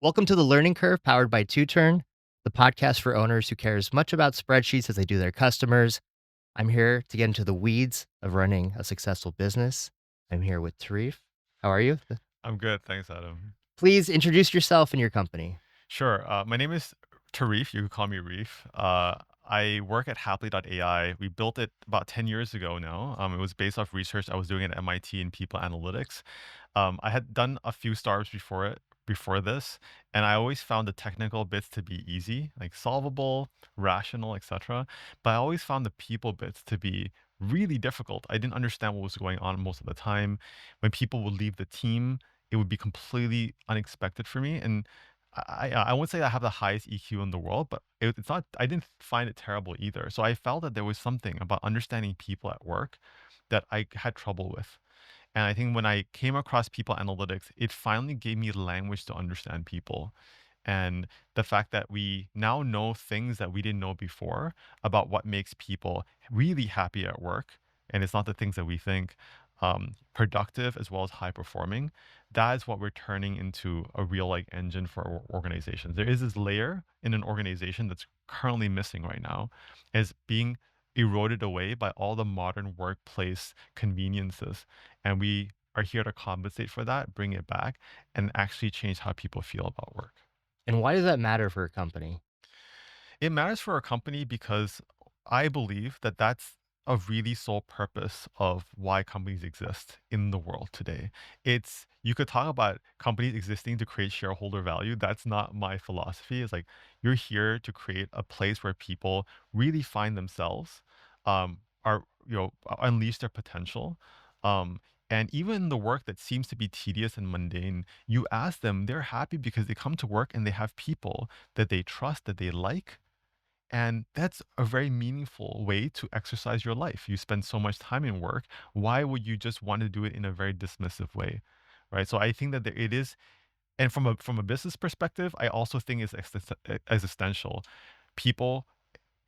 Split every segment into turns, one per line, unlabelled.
Welcome to the Learning Curve powered by Two-Turn, the podcast for owners who care as much about spreadsheets as they do their customers. I'm here to get into the weeds of running a successful business. I'm here with Tareef. How are you?
I'm good, thanks, Adam.
Please introduce yourself and your company.
Sure. My name is Tareef. You can call me Reef. I work at Happily.ai. We built it about 10 years ago now. It was based off research I was doing at MIT in people analytics. I had done a few startups before this, and I always found the technical bits to be easy, like solvable, rational, etc. But I always found the people bits to be really difficult. I didn't understand what was going on most of the time. When people would leave the team, it would be completely unexpected for me. And I won't say I have the highest EQ in the world, but it's not. I didn't find it terrible either. So I felt that there was something about understanding people at work that I had trouble with. And I think when I came across people analytics, it finally gave me language to understand people. And the fact that we now know things that we didn't know before about what makes people really happy at work, and it's not the things that we think, productive as well as high performing, that is what we're turning into a real like engine for our organizations. There is this layer in an organization that's currently missing right now, is being eroded away by all the modern workplace conveniences. And we are here to compensate for that, bring it back, and actually change how people feel about work.
And why does that matter for a company?
It matters for a company because I believe that that's a really sole purpose of why companies exist in the world today. It's you could talk about companies existing to create shareholder value. That's not my philosophy. It's like you're here to create a place where people really find themselves, are unleash their potential. Um, and even the work that seems to be tedious and mundane, you ask them, they're happy because they come to work and they have people that they trust, that they like, and that's a very meaningful way to exercise your life. You spend so much time in work. Why would you just want to do it in a very dismissive way? Right. So I think that it is, and from a business perspective, I also think it's existential. People,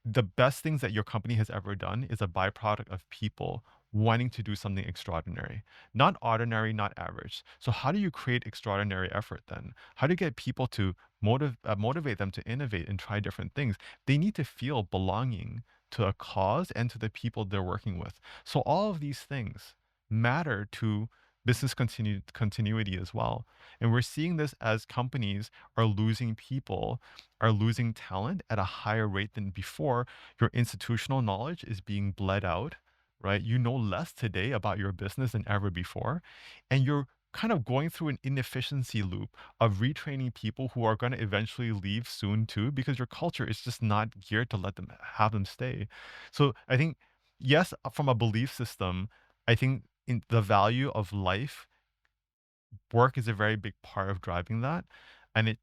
the best things that your company has ever done is a byproduct of people wanting to do something extraordinary, not ordinary, not average. So how do you create extraordinary effort then? How do you get people to motivate them to innovate and try different things? They need to feel belonging to a cause and to the people they're working with. So all of these things matter to business continuity as well. And we're seeing this as companies are losing people, are losing talent at a higher rate than before. Your institutional knowledge is being bled out, right? You know less today about your business than ever before. And you're kind of going through an inefficiency loop of retraining people who are going to eventually leave soon too, because your culture is just not geared to let them have them stay. So I think, yes, from a belief system, I think in the value of life, work is a very big part of driving that. And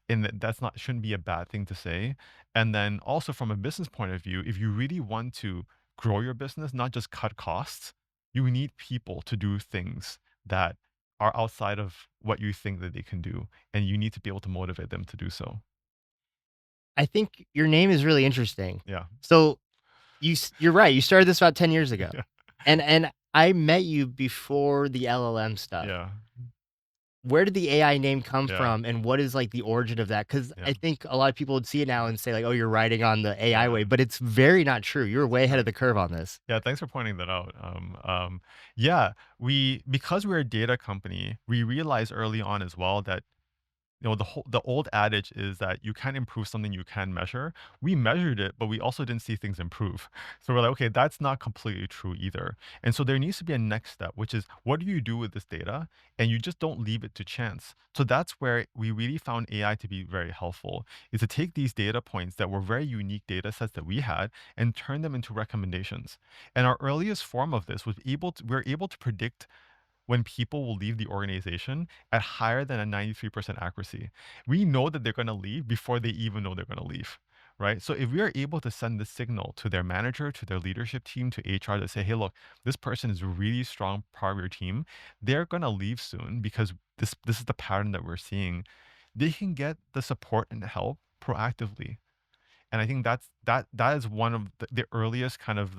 that's not shouldn't be a bad thing to say. And then also from a business point of view, if you really want to grow your business, not just cut costs, you need people to do things that are outside of what you think that they can do. And you need to be able to motivate them to do so.
I think your name is really interesting.
Yeah.
So you're right. You started this about 10 years ago.
Yeah.
And I met you before the LLM stuff.
Yeah.
Where did the AI name come
Yeah.
from, and what is, like, the origin of that? Because
Yeah.
I think a lot of people would see it now and say, like, "Oh, you're riding on the AI
Yeah.
wave," but it's very not true. You're way ahead
Yeah.
of the curve on this.
Yeah, thanks for pointing that out. Yeah, because we're a data company, we realized early on as well that the old adage is that you can't improve something you can measure. We measured it, but we also didn't see things improve. So we're like, okay, that's not completely true either. And so there needs to be a next step, which is what do you do with this data? And you just don't leave it to chance. So that's where we really found AI to be very helpful, is to take these data points that were very unique data sets that we had and turn them into recommendations. And our earliest form of this we're able to predict when people will leave the organization at higher than a 93% accuracy. We know that they're going to leave before they even know they're going to leave, right? So if we are able to send the signal to their manager, to their leadership team, to HR to say, hey, look, this person is a really strong part of your team, they're going to leave soon because this is the pattern that we're seeing. They can get the support and help proactively. And I think that is one of the earliest kind of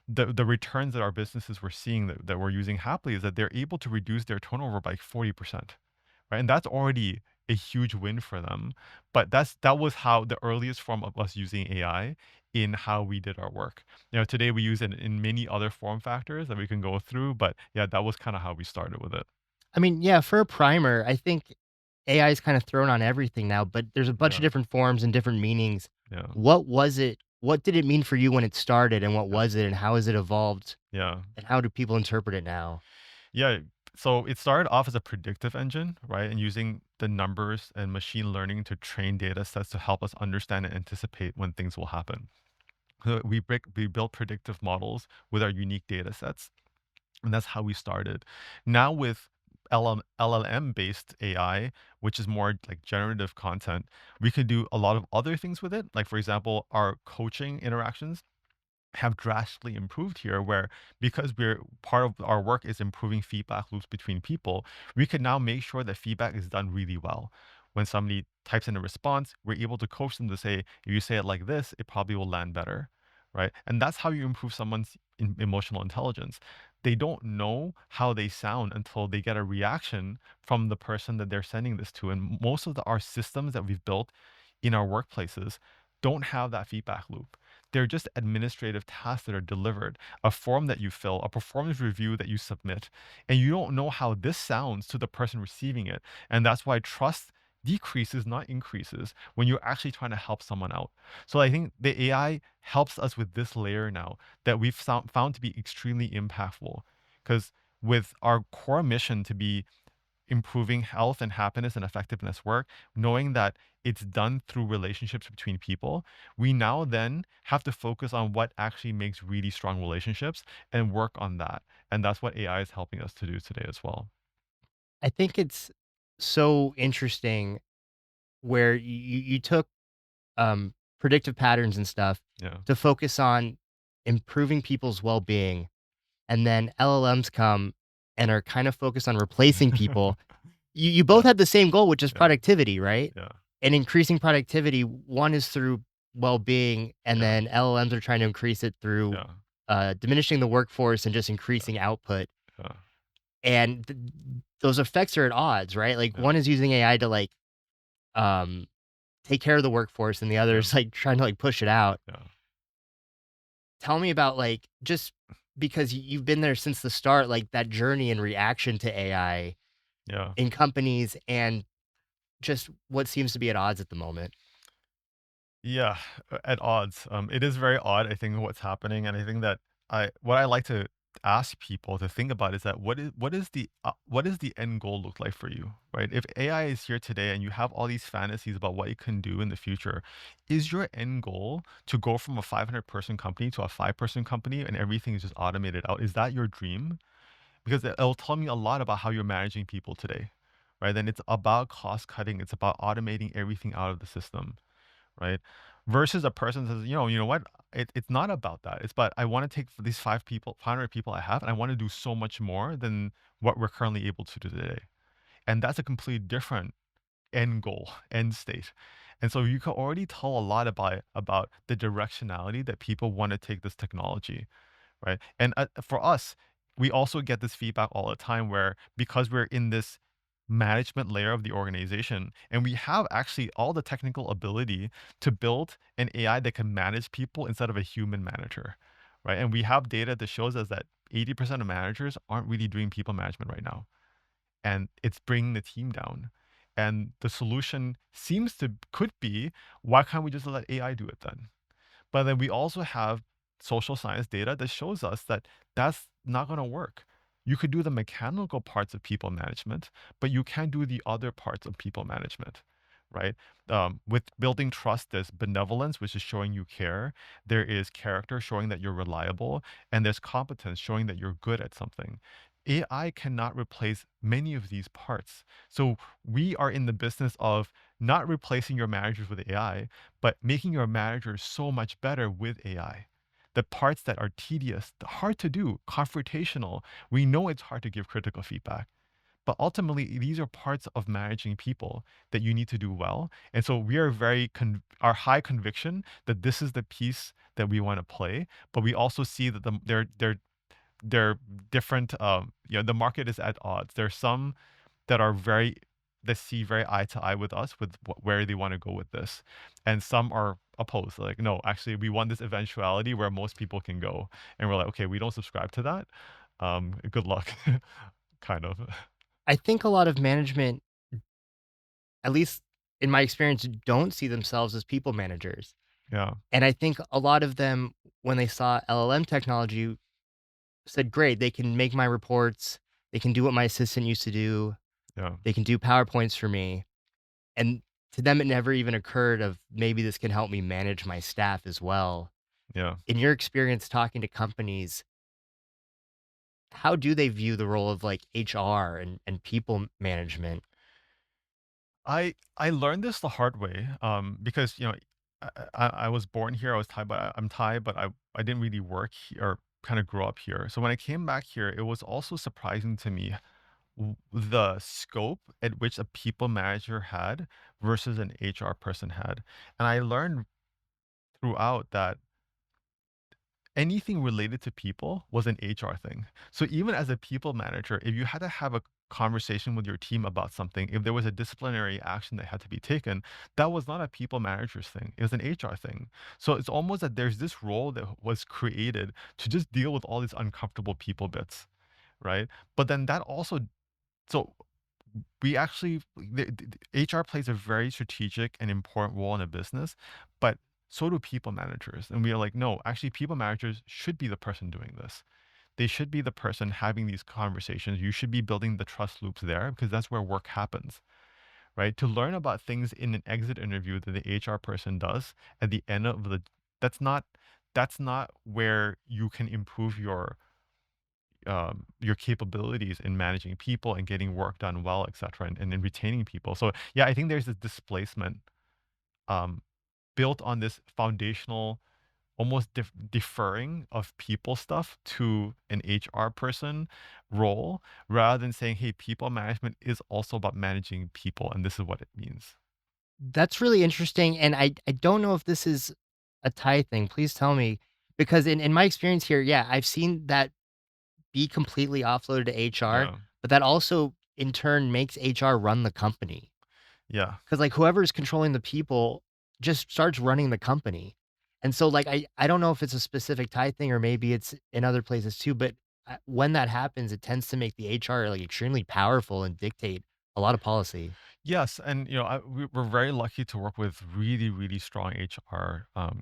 the returns that our businesses were seeing that we're using happily is that they're able to reduce their turnover by 40%, right? And that's already a huge win for them. But that was how the earliest form of us using AI in how we did our work. Today we use it in many other form factors that we can go through, but yeah, that was kind of how we started with it.
I mean, yeah, for a primer, I think AI is kind of thrown on everything now, but there's a bunch of
Yeah,
different forms and different meanings.
yeah,
What was it? What did it mean for you when it started, and what
yeah,
was it, and how has it evolved,
yeah.
and how do people interpret it now?
Yeah, so it started off as a predictive engine, right? And using the numbers and machine learning to train data sets to help us understand and anticipate when things will happen. So we built predictive models with our unique data sets, and that's how we started. Now with LLM based AI, which is more like generative content, we can do a lot of other things with it. Like for example, our coaching interactions have drastically improved here where because we're part of our work is improving feedback loops between people, we can now make sure that feedback is done really well. When somebody types in a response, we're able to coach them to say, if you say it like this, it probably will land better, right? And that's how you improve someone's emotional intelligence. They don't know how they sound until they get a reaction from the person that they're sending this to. And most of our systems that we've built in our workplaces don't have that feedback loop. They're just administrative tasks that are delivered, a form that you fill, a performance review that you submit, and you don't know how this sounds to the person receiving it. And that's why trust decreases, not increases, when you're actually trying to help someone out. So I think the AI helps us with this layer now that we've found to be extremely impactful. Because with our core mission to be improving health and happiness and effectiveness work, knowing that it's done through relationships between people, we now then have to focus on what actually makes really strong relationships and work on that. And that's what AI is helping us to do today as well.
I think it's so interesting where you took predictive patterns and stuff
Yeah.
to focus on improving people's well-being, and then LLMs come and are kind of focused on replacing people. You both
Yeah.
have the same goal, which is
Yeah.
productivity, right?
Yeah.
And increasing productivity, one is through well-being, and
Yeah.
then LLMs are trying to increase it through,
Yeah.
diminishing the workforce and just increasing output,
Yeah.
and those effects are at odds, right? Like,
Yeah.
one is using AI to, like, um, take care of the workforce, and the other
Yeah.
is, like, trying to, like, push it out.
Yeah.
Tell me about, like, just because you've been there since the start, like, that journey and reaction to AI
Yeah.
in companies and just what seems to be at odds at the moment.
Yeah, at odds. It is very odd, I think, what's happening, and I think that what I like to ask people to think about is that what is the end goal look like for you, right? If AI is here today and you have all these fantasies about what it can do in the future, is your end goal to go from a 500-person company to a 5-person company and everything is just automated out? Is that your dream? Because it'll tell me a lot about how you're managing people today, right? Then it's about cost cutting. It's about automating everything out of the system, right? Versus a person says, you know what? It's not about that. It's about I want to take these 500 people I have, and I want to do so much more than what we're currently able to do today. And that's a completely different end goal, end state. And so you can already tell a lot about the directionality that people want to take this technology, right? And for us, we also get this feedback all the time where because we're in this management layer of the organization and we have actually all the technical ability to build an AI that can manage people instead of a human manager, right? And we have data that shows us that 80% of managers aren't really doing people management right now, and it's bringing the team down. And the solution could be, why can't we just let AI do it then? But then we also have social science data that shows us that that's not going to work. You could do the mechanical parts of people management, but you can't do the other parts of people management, right? With building trust, there's benevolence, which is showing you care. There is character, showing that you're reliable. And there's competence, showing that you're good at something. AI cannot replace many of these parts. So we are in the business of not replacing your managers with AI, but making your manager so much better with AI. The parts that are tedious, hard to do, confrontational, we know it's hard to give critical feedback. But ultimately, these are parts of managing people that you need to do well. And so we are our high conviction that this is the piece that we want to play. But we also see that they're different. The market is at odds. There's some that are very that see very eye to eye with us with where they want to go with this, and some are opposed. Like, no, actually, we want this eventuality where most people can go, and we're like, okay, we don't subscribe to that. Good luck, kind of.
I think a lot of management, at least in my experience, don't see themselves as people managers.
Yeah,
And I think a lot of them, when they saw LLM technology, said, "Great, they can make my reports, they can do what my assistant used to do,
yeah,
they can do PowerPoints for me." And to them, it never even occurred of maybe this can help me manage my staff as well.
yeah.
In your experience talking to companies, how do they view the role of like HR and people management?
I learned this the hard way, because, I was born here, I was Thai, but I'm Thai, but I didn't really work here or kinda grow up here. So when I came back here, it was also surprising to me the scope at which a people manager had versus an HR person had. And I learned throughout that anything related to people was an HR thing. So even as a people manager, if you had to have a conversation with your team about something, if there was a disciplinary action that had to be taken, that was not a people manager's thing. It was an HR thing. So it's almost that there's this role that was created to just deal with all these uncomfortable people bits, right? But then that also, so we actually HR plays a very strategic and important role in a business, but so do people managers. And we are like, no, actually, people managers should be the person doing this. They should be the person having these conversations. You should be building the trust loops there because that's where work happens, right? To learn about things in an exit interview that the HR person does at the end of the, that's not that's not where you can improve your capabilities in managing people and getting work done well, et cetera, and in retaining people. So yeah, I think there's this displacement um, built on this foundational, almost deferring of people stuff to an HR person role, rather than saying, hey, people management is also about managing people, and this is what it means.
That's really interesting, and I don't know if this is a Thai thing. Please tell me, because in my experience here, yeah, I've seen that be completely offloaded to HR,
Yeah.
but that also in turn makes HR run the company.
Yeah.
'Cause, like, whoever's controlling the people just starts running the company. And so, like, I don't know if it's a specific Thai thing or maybe it's in other places too, but, when that happens, it tends to make the HR, like, extremely powerful and dictate a lot of policy.
Yes, and we're very lucky to work with really, really strong HR um,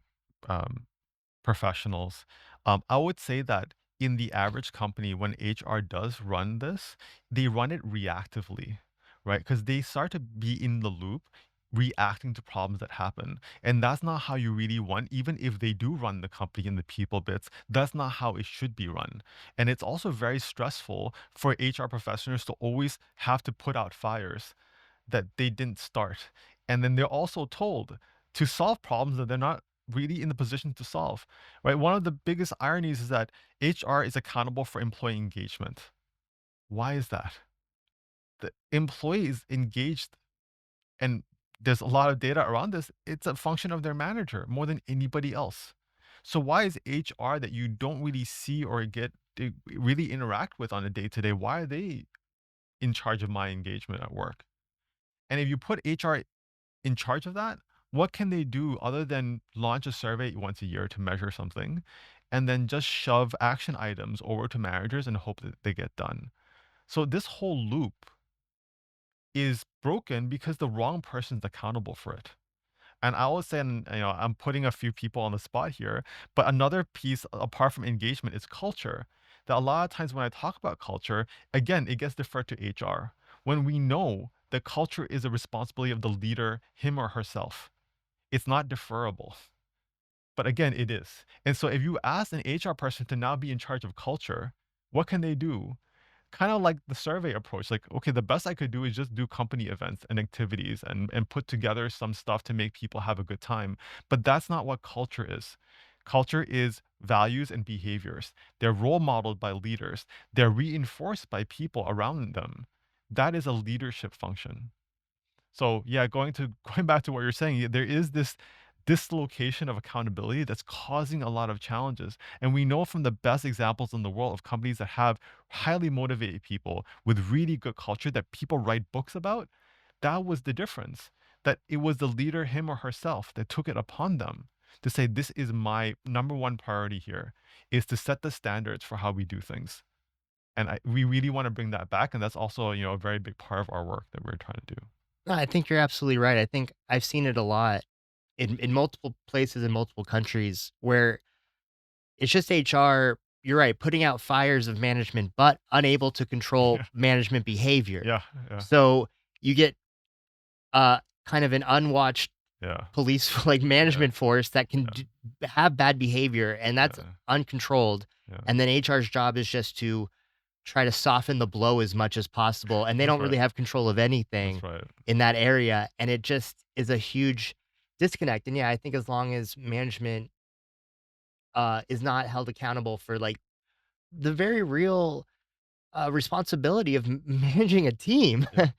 professionals. I would say that in the average company, when HR does run this, they run it reactively, right? Because they start to be in the loop, reacting to problems that happen. And that's not how you really want, even if they do run the company in the people bits, that's not how it should be run. And it's also very stressful for HR professionals to always have to put out fires that they didn't start. And then they're also told to solve problems that they're not really in the position to solve, right? One of the biggest ironies is that HR is accountable for employee engagement. Why is that? The employee is engaged, and there's a lot of data around this. It's a function of their manager more than anybody else. So why is HR that you don't really see or get to really interact with on a day to day? Why are they in charge of my engagement at work? And if you put HR in charge of that, what can they do other than launch a survey once a year to measure something and then just shove action items over to managers and hope that they get done? So this whole loop is broken because the wrong person's accountable for it. And I always say, and I'm putting a few people on the spot here, but another piece apart from engagement is culture. That a lot of times when I talk about culture, again, it gets deferred to HR. When we know that culture is a responsibility of the leader, him or herself, it's not deferrable. But again, it is. And so if you ask an HR person to now be in charge of culture, what can they do? Kind of like the survey approach, like, okay, the best I could do is just do company events and activities and put together some stuff to make people have a good time. But that's not what culture is. Culture is values and behaviors. They're role modeled by leaders. They're reinforced by people around them. That is a leadership function. So yeah, going back to what you're saying, there is this dislocation of accountability that's causing a lot of challenges. And we know from the best examples in the world of companies that have highly motivated people with really good culture that people write books about, That was the difference. That it was the leader, him or herself, that took it upon them to say, this is my number one priority here, is to set the standards for how we do things. And we really want to bring that back. And that's also, a very big part of our work that we're trying to do.
No, I think you're absolutely right. I think I've seen it a lot in multiple places in multiple countries where it's just HR, you're right, putting out fires of management, but unable to control
Yeah.
management behavior.
Yeah. Yeah.
So you get kind of an unwatched
Yeah.
police like
Yeah.
management force that can
Yeah.
have bad behavior, and that's
Yeah.
uncontrolled.
Yeah.
And then HR's job is just to try to soften the blow as much as possible, and they
That's
don't
right.
really have control of anything
That's right.
in that area, and it just is a huge disconnect. And yeah, I think as long as management is not held accountable for like the very real responsibility of managing a team.
Yeah.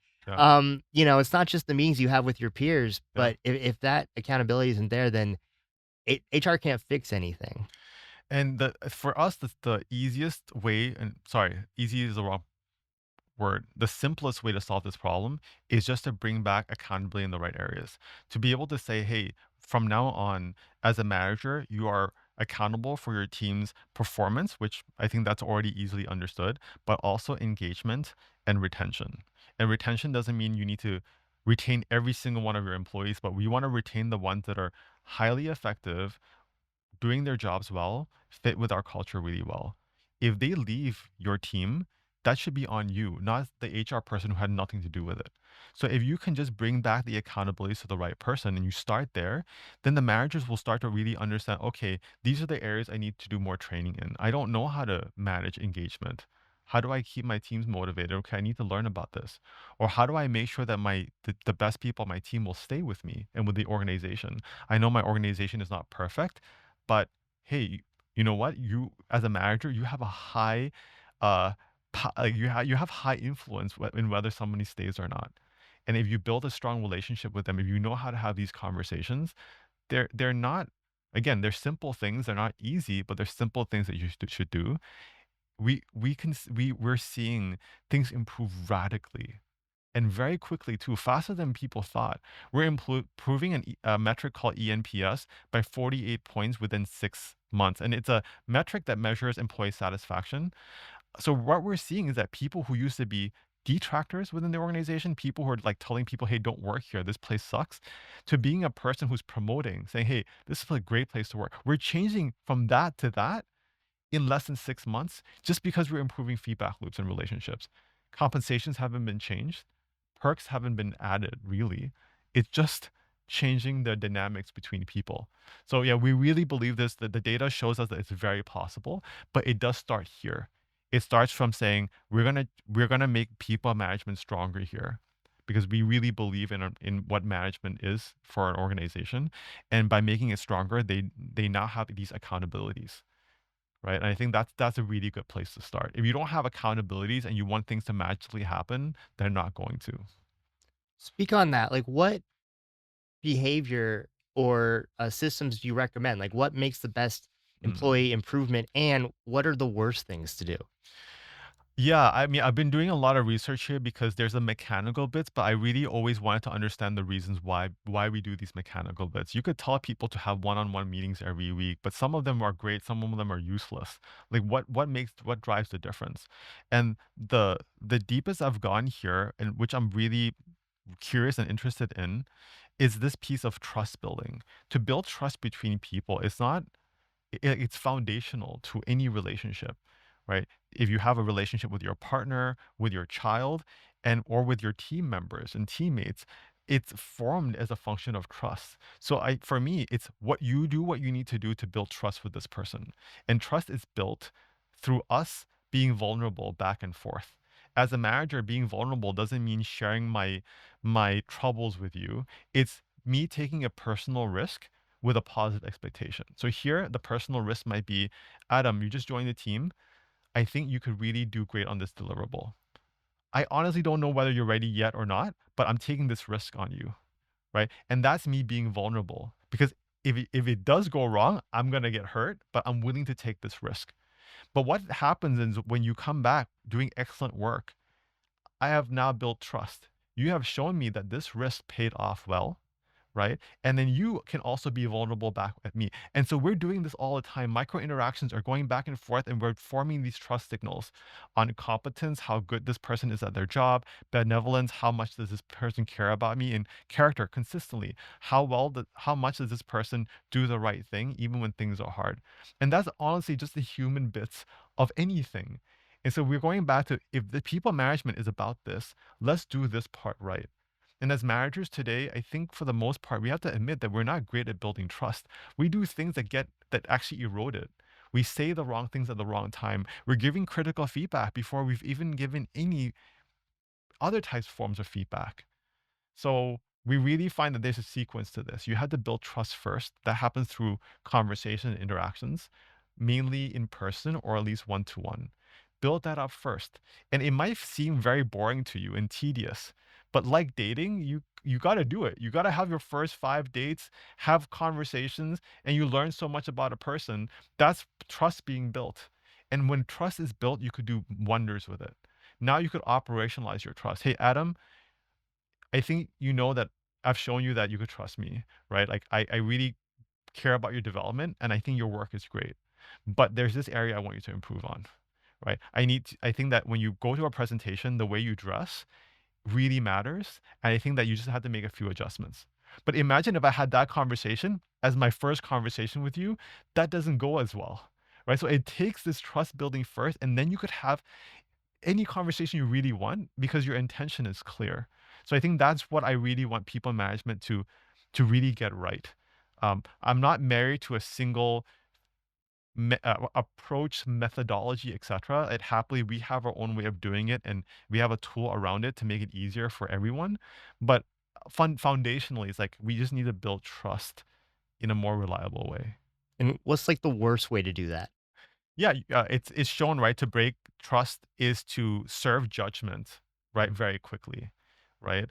Yeah.
It's not just the meetings you have with your peers,
Yeah.
but if that accountability isn't there, then HR can't fix anything.
And for us, the easiest way, and sorry, easy is the wrong word. The simplest way to solve this problem is just to bring back accountability in the right areas. To be able to say, hey, from now on, as a manager, you are accountable for your team's performance, which I think that's already easily understood, but also engagement and retention. And retention doesn't mean you need to retain every single one of your employees, but we want to retain the ones that are highly effective, doing their jobs well, fit with our culture really well. If they leave your team, that should be on you, not the HR person who had nothing to do with it. So if you can just bring back the accountability to the right person and you start there, then the managers will start to really understand, okay, these are the areas I need to do more training in. I don't know how to manage engagement. How do I keep my teams motivated? Okay, I need to learn about this. Or how do I make sure that the best people on my team will stay with me and with the organization? I know my organization is not perfect, but hey, you know what? You as a manager, you have a high, uh, you have high influence in whether somebody stays or not. And if you build a strong relationship with them, if you know how to have these conversations, they're not. Again, they're simple things. They're not easy, but they're simple things that you should do. We're seeing things improve radically and very quickly too, faster than people thought. We're improving a metric called ENPS by 48 points within 6 months. And it's a metric that measures employee satisfaction. So what we're seeing is that people who used to be detractors within the organization, people who are like telling people, hey, don't work here, this place sucks, to being a person who's promoting, saying, hey, this is a great place to work. We're changing from that to that in less than 6 months just because we're improving feedback loops and relationships. Compensations haven't been changed, perks haven't been added really. It's just changing the dynamics between people. So yeah, we really believe this, that the data shows us that it's very possible, but it does start here. It starts from saying we're gonna make people management stronger here because we really believe in what management is for an organization, and by making it stronger, they now have these accountabilities, right? And I think that's a really good place to start. If you don't have accountabilities and you want things to magically happen, they're not going to.
Speak on that. Like, what behavior or systems do you recommend? Like, what makes the best
Mm.
employee improvement, and what are the worst things to do?
Yeah, I mean, I've been doing a lot of research here because there's a mechanical bits, but I really always wanted to understand the reasons why we do these mechanical bits. You could tell people to have one-on-one meetings every week, but some of them are great, some of them are useless. Like what drives the difference? And the deepest I've gone here, and which I'm really curious and interested in, is this piece of trust building. To build trust between people, it's foundational to any relationship, right? If you have a relationship with your partner, with your child, and or with your team members and teammates, it's formed as a function of trust. So for me, it's what you do, what you need to do to build trust with this person. And trust is built through us being vulnerable back and forth. As a manager, being vulnerable doesn't mean sharing my troubles with you. It's me taking a personal risk with a positive expectation. So here, the personal risk might be, Adam, you just joined the team. I think you could really do great on this deliverable. I honestly don't know whether you're ready yet or not, but I'm taking this risk on you, right? And that's me being vulnerable because if it does go wrong, I'm going to get hurt, but I'm willing to take this risk. But what happens is when you come back doing excellent work, I have now built trust. You have shown me that this risk paid off well, right? And then you can also be vulnerable back at me. And so we're doing this all the time. Micro interactions are going back and forth, and we're forming these trust signals on competence, how good this person is at their job, benevolence, how much does this person care about me, and character consistently. How much does this person do the right thing, even when things are hard? And that's honestly just the human bits of anything. And so we're going back to, if the people management is about this, let's do this part right. And as managers today, I think for the most part, we have to admit that we're not great at building trust. We do things that actually erode it. We say the wrong things at the wrong time. We're giving critical feedback before we've even given any other types forms of feedback. So we really find that there's a sequence to this. You have to build trust first. That happens through conversation and interactions, mainly in person or at least one to one. Build that up first. And it might seem very boring to you and tedious, but like dating, you got to do it. You got to have your first 5 dates, have conversations, and you learn so much about a person. That's trust being built. And when trust is built, you could do wonders with it. Now you could operationalize your trust. Hey, Adam, I think you know that I've shown you that you could trust me, right? Like I really care about your development and I think your work is great. But there's this area I want you to improve on, right? I think that when you go to a presentation, the way you dress really matters. And I think that you just have to make a few adjustments. But imagine if I had that conversation as my first conversation with you, that doesn't go as well. Right. So it takes this trust building first, and then you could have any conversation you really want because your intention is clear. So I think that's what I really want people management to really get right. I'm not married to a single approach, methodology, etc. It happily we have our own way of doing it, and we have a tool around it to make it easier for everyone. But foundationally, it's like we just need to build trust in a more reliable way.
And what's like the worst way to do that?
Yeah, it's shown, right, to break trust is to serve judgment, right, very quickly, right?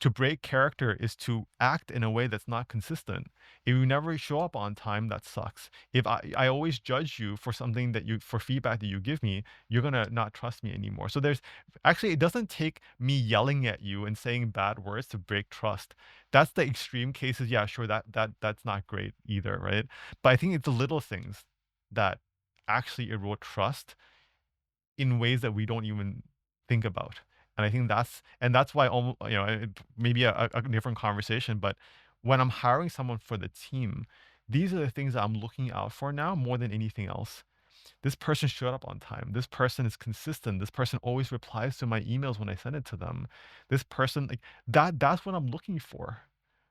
To break character is to act in a way that's not consistent. If you never show up on time, that sucks. If I always judge you for something that you for feedback that you give me, you're gonna not trust me anymore. So there's actually it doesn't take me yelling at you and saying bad words to break trust. That's the extreme cases. Yeah, sure, that's not great either, right? But I think it's the little things that actually erode trust in ways that we don't even think about. And I think that's why almost, maybe a different conversation, but when I'm hiring someone for the team, these are the things that I'm looking out for now more than anything else. This person showed up on time. This person is consistent. This person always replies to my emails when I send it to them. This person like that's what I'm looking for.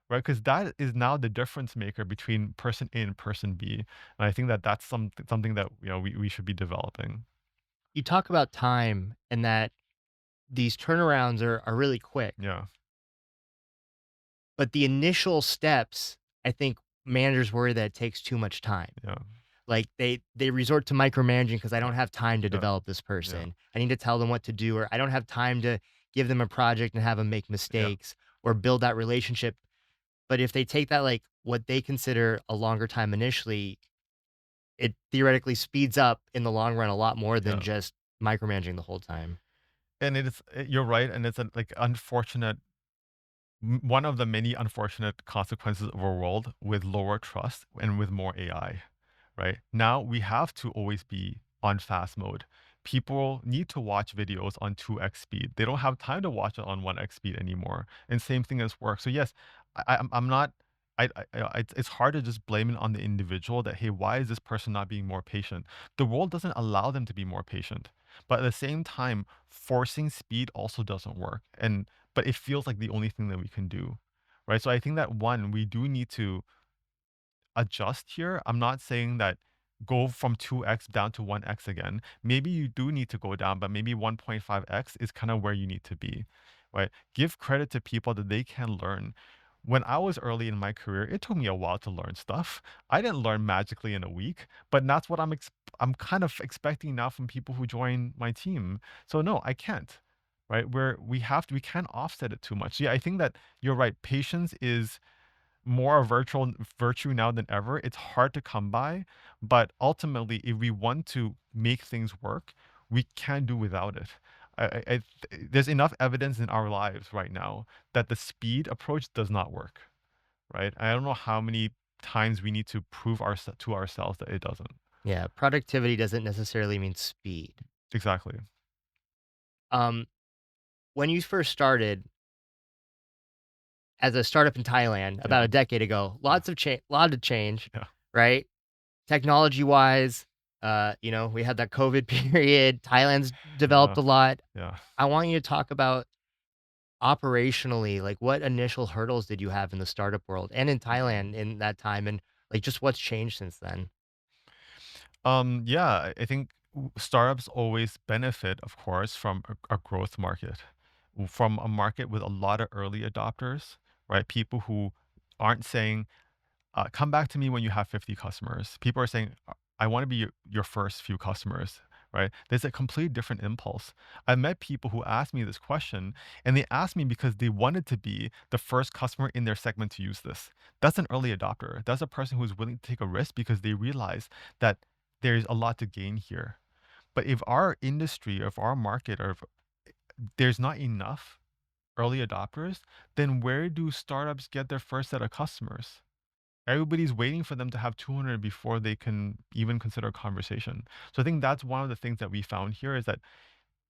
Right? Because that is now the difference maker between person A and person B. And I think that that's something that we should be developing.
You talk about time and that these turnarounds are really quick,
Yeah.
but the initial steps, I think managers worry that it takes too much time.
Yeah.
Like they resort to micromanaging because I
Yeah.
don't have time to
Yeah.
develop this
Yeah.
person. I need to tell them what to do, or I don't have time to give them a project and have them make
Yeah.
mistakes or build that relationship. But if they take that, like, what they consider a longer time initially, it theoretically speeds up in the long run a lot more than
Yeah.
just micromanaging the whole time.
And you're right, and it's a like unfortunate one of the many unfortunate consequences of a world with lower trust and with more AI, right? Now we have to always be on fast mode. People need to watch videos on 2x speed. They don't have time to watch it on 1x speed anymore. And same thing as work. So yes, I'm not. It's hard to just blame it on the individual that, hey, why is this person not being more patient? The world doesn't allow them to be more patient. But at the same time, forcing speed also doesn't work. But it feels like the only thing that we can do, right? So I think that one, we do need to adjust here. I'm not saying that go from 2x down to 1x again. Maybe you do need to go down, but maybe 1.5x is kind of where you need to be, right? Give credit to people that they can learn. When I was early in my career, it took me a while to learn stuff. I didn't learn magically in a week, but that's what I'm kind of expecting now from people who join my team. So no, I can't. Right? Where we can't offset it too much. Yeah, I think that you're right. Patience is more a virtual virtue now than ever. It's hard to come by, but ultimately, if we want to make things work, we can't do without it. there's enough evidence in our lives right now that the speed approach does not work, right? I don't know how many times we need to prove to ourselves that it doesn't.
Yeah, productivity doesn't necessarily mean speed.
Exactly.
Um, when you first started as a startup in Thailand about
Yeah.
a decade ago,
Yeah.
lot of change,
Yeah.
right? Technology-wise, we had that COVID period, Thailand's developed
Yeah.
a lot.
Yeah.
I want you to talk about operationally, like, what initial hurdles did you have in the startup world and in Thailand in that time, and, like, just what's changed since then?
Yeah, I think startups always benefit, of course, from a growth market, from a market with a lot of early adopters, right? People who aren't saying, come back to me when you have 50 customers. People are saying, I want to be your first few customers, right? There's a complete different impulse. I met people who asked me this question, and they asked me because they wanted to be the first customer in their segment to use this. That's an early adopter. That's a person who's willing to take a risk because they realize that there's a lot to gain here. But if our industry, if our market, or if there's not enough early adopters, then where do startups get their first set of customers? Everybody's waiting for them to have 200 before they can even consider a conversation. So I think that's one of the things that we found here is that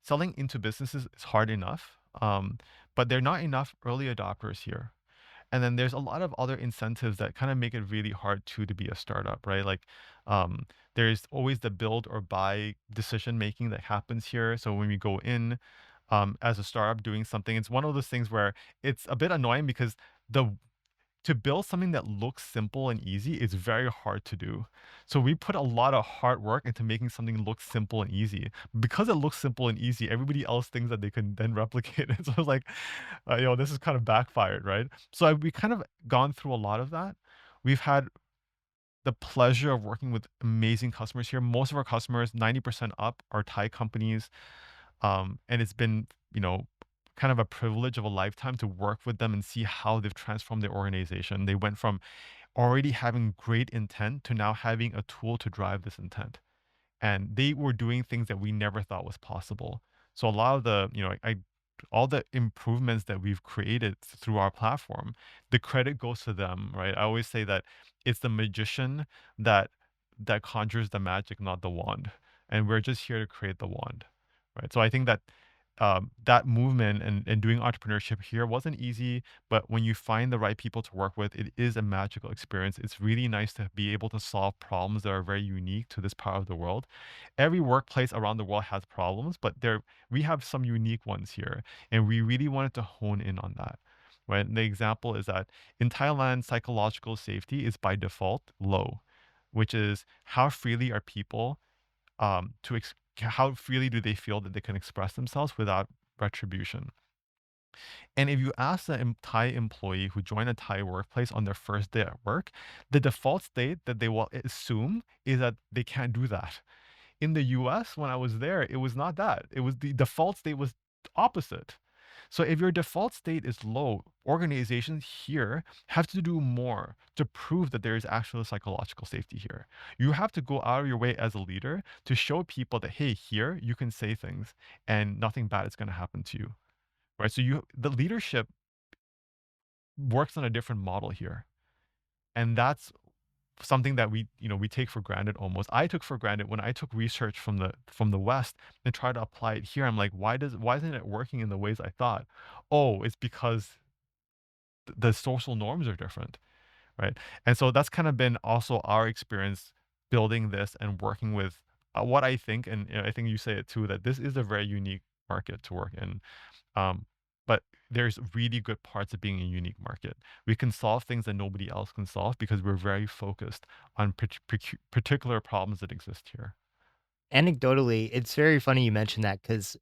selling into businesses is hard enough, but there are not enough early adopters here. And then there's a lot of other incentives that kind of make it really hard to be a startup, right? Like, um, there's always the build or buy decision making that happens here. So when we go in, as a startup doing something, it's one of those things where it's a bit annoying because the to build something that looks simple and easy is very hard to do. So we put a lot of hard work into making something look simple and easy. Because it looks simple and easy, everybody else thinks that they can then replicate it. So it's like, this is kind of backfired, right? So we kind of gone through a lot of that. We've had the pleasure of working with amazing customers here. Most of our customers, 90% up, are Thai companies. And it's been, kind of a privilege of a lifetime to work with them and see how they've transformed their organization. They went from already having great intent to now having a tool to drive this intent. And they were doing things that we never thought was possible. So a lot of the, all the improvements that we've created through our platform, the credit goes to them, right? I always say that it's the magician that conjures the magic, not the wand. And we're just here to create the wand, right? So I think that that movement and doing entrepreneurship here wasn't easy, but when you find the right people to work with, it is a magical experience. It's really nice to be able to solve problems that are very unique to this part of the world. Every workplace around the world has problems, but we have some unique ones here, and we really wanted to hone in on that. Right. And the example is that in Thailand, psychological safety is by default low, which is how freely are people how freely do they feel that they can express themselves without retribution. And if you ask a Thai employee who joined a Thai workplace on their first day at work, the default state that they will assume is that they can't do that. In the US, when I was there, it was not that. It was the default state was opposite. So if your default state is low, organizations here have to do more to prove that there is actual psychological safety here. You have to go out of your way as a leader to show people that, hey, here you can say things and nothing bad is going to happen to you. Right. So the leadership works on a different model here. And that's something that we take for granted almost. I took for granted when I took research from the West and tried to apply it here. I'm like, why isn't it working in the ways I thought? Oh, it's because the social norms are different, right? And so that's kind of been also our experience building this and working with what I think, and I think you say it too, that this is a very unique market to work in. Um, but there's really good parts of being a unique market. We can solve things that nobody else can solve because we're very focused on particular problems that exist here.
Anecdotally, it's very funny you mentioned that because,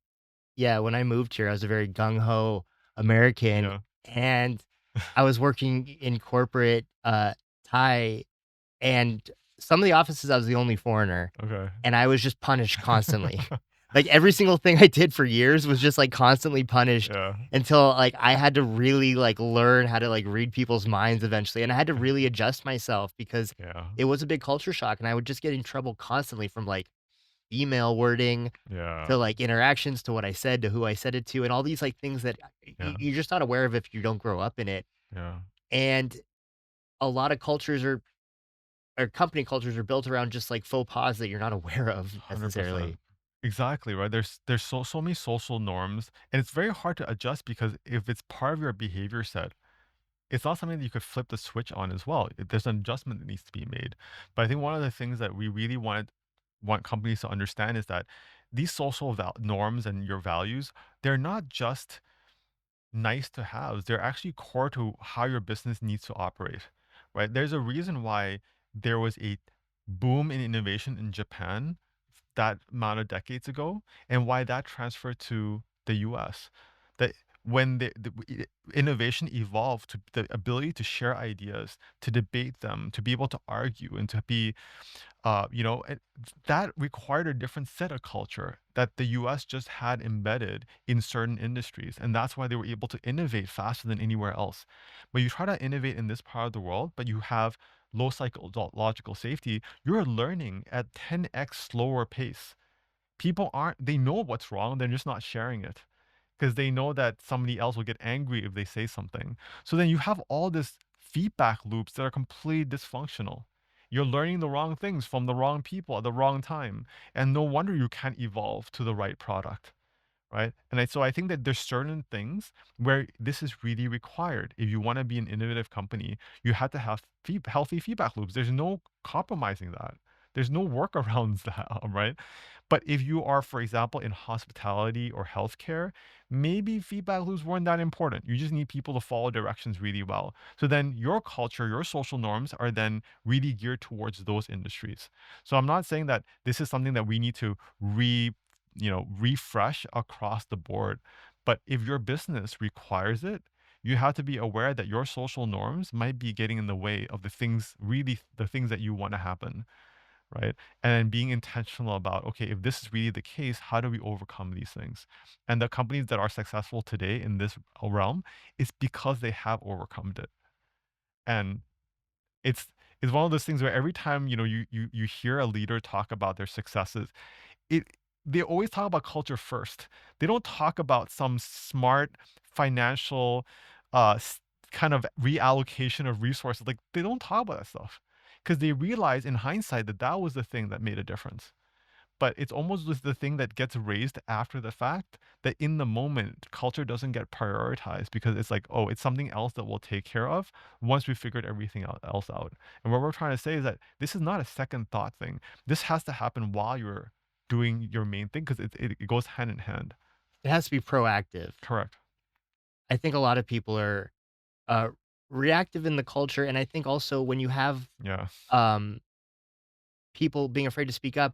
yeah, when I moved here, I was a very gung ho American,
Yeah.
and I was working in corporate Thai, and some of the offices I was the only foreigner,
Okay.
and I was just punished constantly. Like, every single thing I did for years was just, like, constantly punished
Yeah.
until, like, I had to really, like, learn how to, like, read people's minds eventually, and I had to really adjust myself because
Yeah.
it was a big culture shock, and I would just get in trouble constantly from, like, email wording
Yeah.
to, like, interactions to what I said to who I said it to, and all these, like, things that
Yeah.
you're just not aware of if you don't grow up in it,
Yeah.
and a lot of cultures are or company cultures are built around just, like, faux pas that you're not aware of
100%.
necessarily.
Exactly, right? There's so many social norms, and it's very hard to adjust because if it's part of your behavior set, it's not something that you could flip the switch on as well. There's an adjustment that needs to be made. But I think one of the things that we really want companies to understand is that these social norms and your values, they're not just nice to have. They're actually core to how your business needs to operate, right? There's a reason why there was a boom in innovation in Japan that amount of decades ago, and why that transferred to the US. That when innovation evolved to the ability to share ideas, to debate them, to be able to argue, and to be that required a different set of culture that the US just had embedded in certain industries. And that's why they were able to innovate faster than anywhere else. But you try to innovate in this part of the world, but you have low psychological safety, you're learning at 10x slower pace. People aren't, they know what's wrong, they're just not sharing it because they know that somebody else will get angry if they say something. So then you have all this feedback loops that are completely dysfunctional. You're learning the wrong things from the wrong people at the wrong time. And no wonder you can't evolve to the right product, right? So I think that there's certain things where this is really required. If you want to be an innovative company, you have to have healthy feedback loops. There's no compromising that. There's no workarounds that, right? But if you are, for example, in hospitality or healthcare, maybe feedback loops weren't that important. You just need people to follow directions really well. So then your culture, your social norms are then really geared towards those industries. So I'm not saying that this is something that we need to refresh across the board. But if your business requires it, you have to be aware that your social norms might be getting in the way of the things that you want to happen, right? And then being intentional about, okay, if this is really the case, how do we overcome these things? And the companies that are successful today in this realm is because they have overcome it. And it's it's one of those things where every time you hear a leader talk about their successes, it they always talk about culture first. They don't talk about some smart financial kind of reallocation of resources. Like they don't talk about that stuff because they realize in hindsight that that was the thing that made a difference. But it's almost just the thing that gets raised after the fact that in the moment culture doesn't get prioritized because it's like, oh, it's something else that we'll take care of once we figured everything else out. And what we're trying to say is that this is not a second thought thing. This has to happen while you're doing your main thing because it goes hand in hand.
It has to be proactive.
Correct.
I think a lot of people are, uh, reactive in the culture, and I think also when you have,
Yeah.
um, people being afraid to speak up,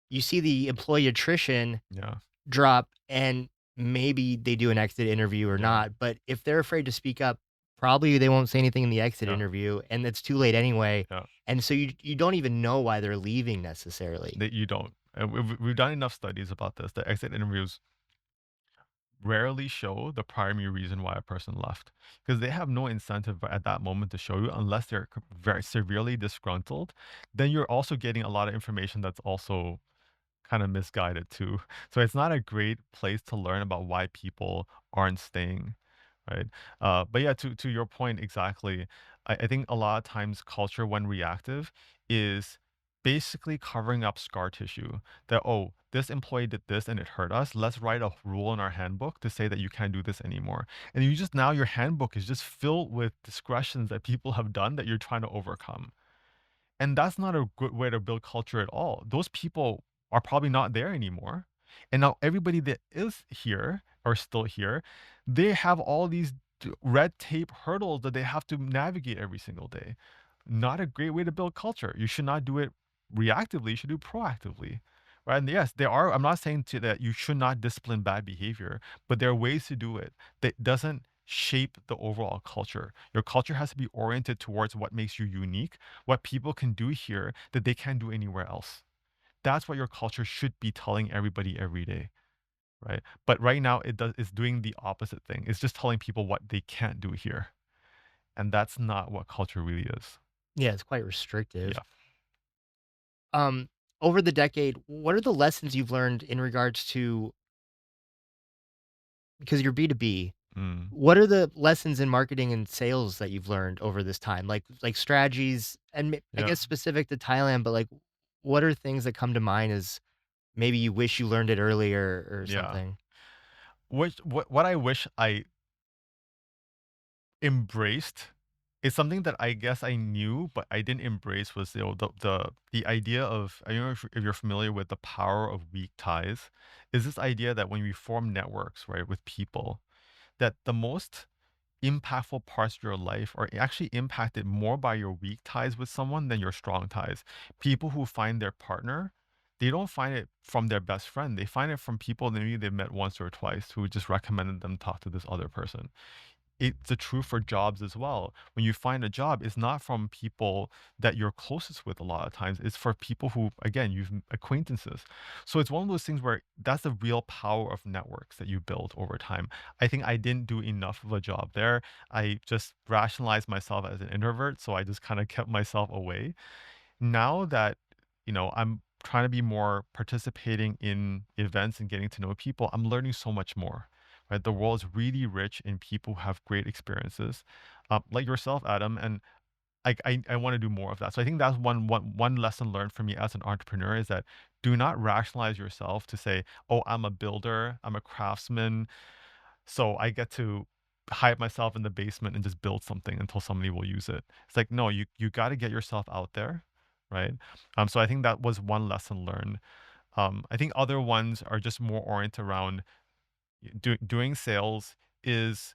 you see the employee attrition
Yeah.
drop, and maybe they do an exit interview or
Yeah.
not, but if they're afraid to speak up, probably they won't say anything in the exit
Yeah.
interview, and it's too late anyway,
Yeah.
and so you don't even know why they're leaving necessarily.
That you don't. And we've done enough studies about this. The exit interviews rarely show the primary reason why a person left because they have no incentive at that moment to show you unless they're very severely disgruntled. Then you're also getting a lot of information that's also kind of misguided too. So it's not a great place to learn about why people aren't staying, right? But yeah, to your point exactly, I think a lot of times culture, when reactive, is basically covering up scar tissue. That, oh, this employee did this and it hurt us. Let's write a rule in our handbook to say that you can't do this anymore. And you just now your handbook is just filled with discretions that people have done that you're trying to overcome. And that's not a good way to build culture at all. Those people are probably not there anymore. And now everybody that is here or still here, they have all these red tape hurdles that they have to navigate every single day. Not a great way to build culture. You should not do it reactively, you should do it proactively. Right. And yes, there are, I'm not saying that you should not discipline bad behavior, but there are ways to do it that doesn't shape the overall culture. Your culture has to be oriented towards what makes you unique, what people can do here that they can't do anywhere else. That's what your culture should be telling everybody every day, right? But right now it's doing the opposite thing. It's just telling people what they can't do here. And that's not what culture really is.
Yeah, it's quite restrictive.
Yeah.
Um, over the decade, what are the lessons you've learned in regards to, because you're B2B,
Mm,
what are the lessons in marketing and sales that you've learned over this time? Like strategies and I
yeah,
guess specific to Thailand, but like what are things that come to mind as maybe you wish you learned it earlier or
yeah.
something?
What I wish I embraced is something that I guess I knew, but I didn't embrace was, the idea of, I don't know if you're familiar with the power of weak ties, is this idea that when we form networks, right, with people, that the most impactful parts of your life are actually impacted more by your weak ties with someone than your strong ties. People who find their partner, they don't find it from their best friend. They find it from people that maybe they met once or twice who just recommended them talk to this other person. It's the true for jobs as well. When you find a job, it's not from people that you're closest with a lot of times. It's for people who, again, you've acquaintances. So it's one of those things where that's the real power of networks that you build over time. I think I didn't do enough of a job there. I just rationalized myself as an introvert, so I just kind of kept myself away. Now that, I'm trying to be more participating in events and getting to know people, I'm learning so much more. Right, the world is really rich in people who have great experiences, like yourself, Adam, and I want to do more of that. So I think that's one lesson learned for me as an entrepreneur is that do not rationalize yourself to say, "Oh, I'm a builder, I'm a craftsman, so I get to hide myself in the basement and just build something until somebody will use it." It's like, no, you got to get yourself out there, right? So I think that was one lesson learned. I think other ones are just more oriented around doing sales is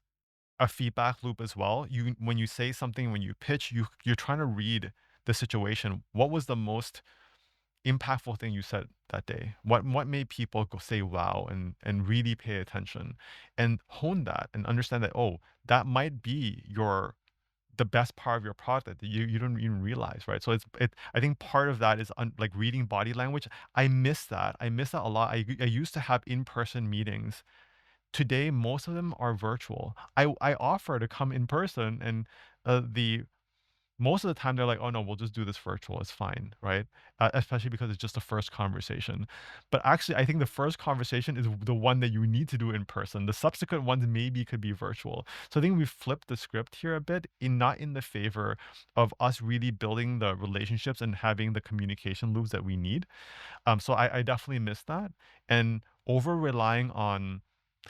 a feedback loop as well. You when you say something, when you pitch, you're trying to read the situation. What was the most impactful thing you said that day? What made people go say wow and really pay attention and hone that and understand that, oh, that might be the best part of your product that you don't even realize, right? So I think part of that is like reading body language. I miss that. I miss that a lot. I used to have in-person meetings. Today, most of them are virtual. I offer to come in person, and the most of the time they're like, "Oh no, we'll just do this virtual. It's fine," right? Especially because it's just the first conversation. But actually, I think the first conversation is the one that you need to do in person. The subsequent ones maybe could be virtual. So I think we flipped the script here a bit, in not in the favor of us really building the relationships and having the communication loops that we need. So I definitely miss that. And over relying on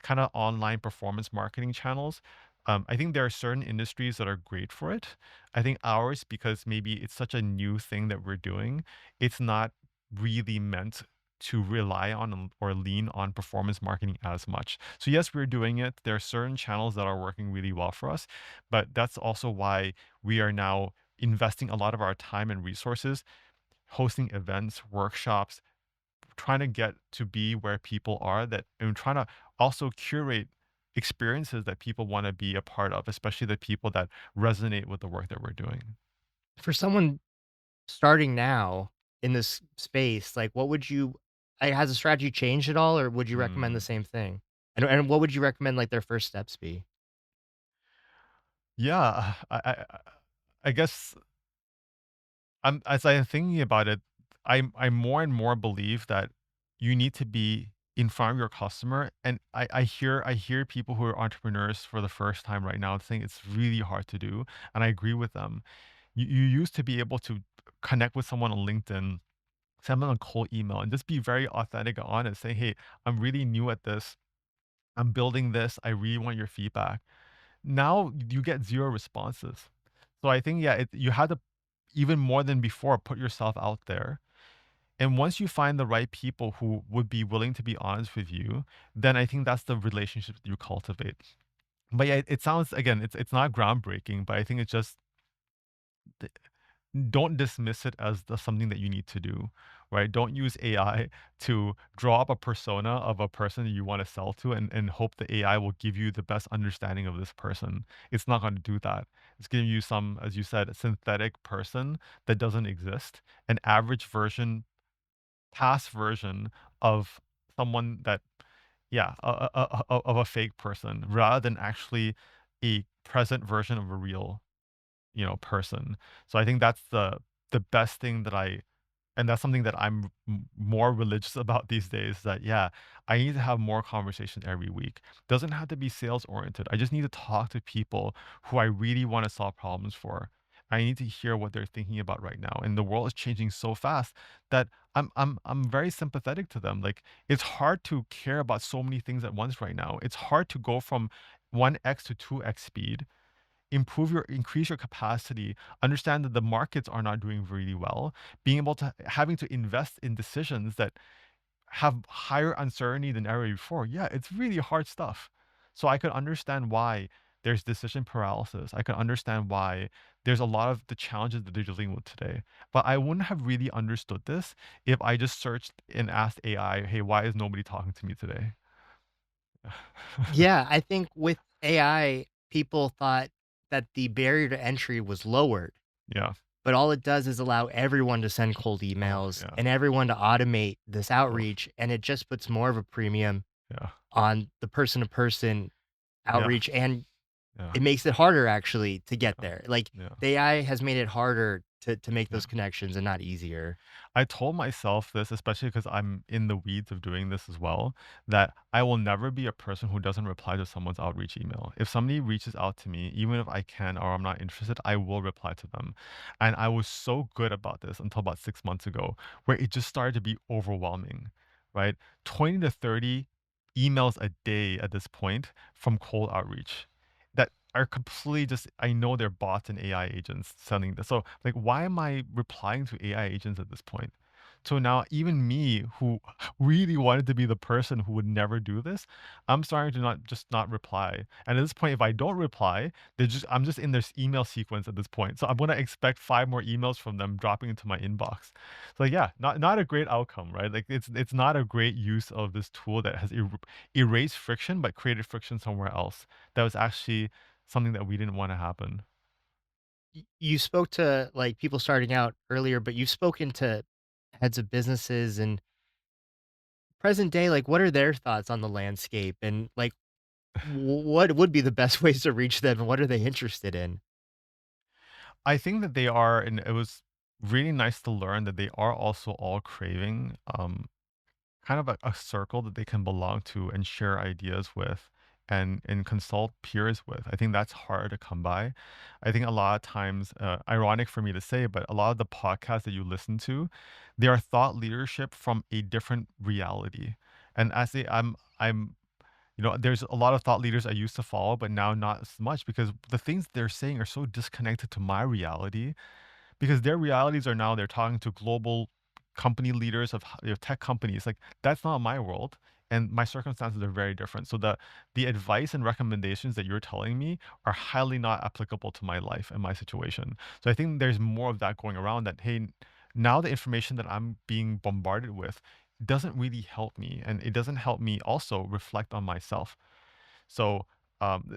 kind of online performance marketing channels, I think there are certain industries that are great for it. I think ours, because maybe it's such a new thing that we're doing, it's not really meant to rely on or lean on performance marketing as much. So yes, we're doing it. There are certain channels that are working really well for us, but that's also why we are now investing a lot of our time and resources hosting events, workshops, trying to get to be where people are, that and trying to also curate experiences that people want to be a part of, especially the people that resonate with the work that we're doing.
For someone starting now in this space, like what would you has the strategy changed at all or would you recommend the
Mm.
same thing? And what would you recommend like their first steps be?
Yeah, I guess as I'm thinking about it, I more and more believe that you need to be in front of your customer, and I hear people who are entrepreneurs for the first time right now saying it's really hard to do, and I agree with them. You used to be able to connect with someone on LinkedIn, send them a cold email, and just be very authentic and honest. Say, hey, I'm really new at this. I'm building this. I really want your feedback. Now you get zero responses. So I think, yeah, you have to, even more than before, put yourself out there. And once you find the right people who would be willing to be honest with you, then I think that's the relationship that you cultivate. But yeah, it sounds, again, it's not groundbreaking, but I think it's just don't dismiss it as something that you need to do, right? Don't use AI to draw up a persona of a person that you want to sell to and hope the AI will give you the best understanding of this person. It's not going to do that. It's giving you some, as you said, a synthetic person that doesn't exist, an average version, past version of someone that, yeah, of a fake person rather than actually a present version of a real person. So I think that's the best thing that I And that's something that I'm more religious about these days, that yeah, I need to have more conversation every week. Doesn't have to be sales oriented. I just need to talk to people who I really want to solve problems for. I need to hear what they're thinking about right now. And the world is changing so fast that I'm very sympathetic to them. Like, it's hard to care about so many things at once right now. It's hard to go from 1x to 2x speed, increase your capacity, understand that the markets are not doing really well, being able to having to invest in decisions that have higher uncertainty than ever before. Yeah, it's really hard stuff. So I could understand why there's decision paralysis. I could understand why there's a lot of the challenges that they're dealing with today. But I wouldn't have really understood this if I just searched and asked AI, hey, why is nobody talking to me today?
Yeah, I think with AI, people thought that the barrier to entry was lowered,
Yeah.
but all it does is allow everyone to send cold
Oh,
emails
yeah.
and everyone to automate this
Oh,
outreach, and it just puts more of a premium
yeah.
on the person to person
Yeah.
outreach, and
Yeah.
it makes it harder actually to get
Yeah.
there. Like,
Yeah.
the AI has made it harder to make
Yeah.
those connections and not easier.
I told myself this, especially because I'm in the weeds of doing this as well, that I will never be a person who doesn't reply to someone's outreach email. If somebody reaches out to me, even if I can or I'm not interested, I will reply to them. And I was so good about this until about 6 months ago, where it just started to be overwhelming, right? 20 to 30 emails a day at this point from cold outreach that are completely just, I know they're bots and AI agents sending this. So like, why am I replying to AI agents at this point? So now even me, who really wanted to be the person who would never do this, I'm starting to not reply. And at this point, if I don't reply, I'm just in this email sequence at this point. So I'm gonna expect 5 more emails from them dropping into my inbox. So yeah, not a great outcome, right? Like, it's not a great use of this tool that has erased friction but created friction somewhere else. That was actually something that we didn't want to happen.
You spoke to, like, people starting out earlier, but you've spoken to heads of businesses and present day, like, what are their thoughts on the landscape? And, like, what would be the best ways to reach them, and what are they interested in?
I think that they are, and it was really nice to learn that they are also all craving kind of a circle that they can belong to and share ideas with and consult peers with. I think that's hard to come by. I think a lot of times, ironic for me to say, but a lot of the podcasts that you listen to, they are thought leadership from a different reality. And as I'm there's a lot of thought leaders I used to follow, but now not as much because the things they're saying are so disconnected to my reality, because their realities are now they're talking to global company leaders of tech companies. Like, that's not my world, and my circumstances are very different. So the advice and recommendations that you're telling me are highly not applicable to my life and my situation. So I think there's more of that going around, that hey, now the information that I'm being bombarded with doesn't really help me, and it doesn't help me also reflect on myself. So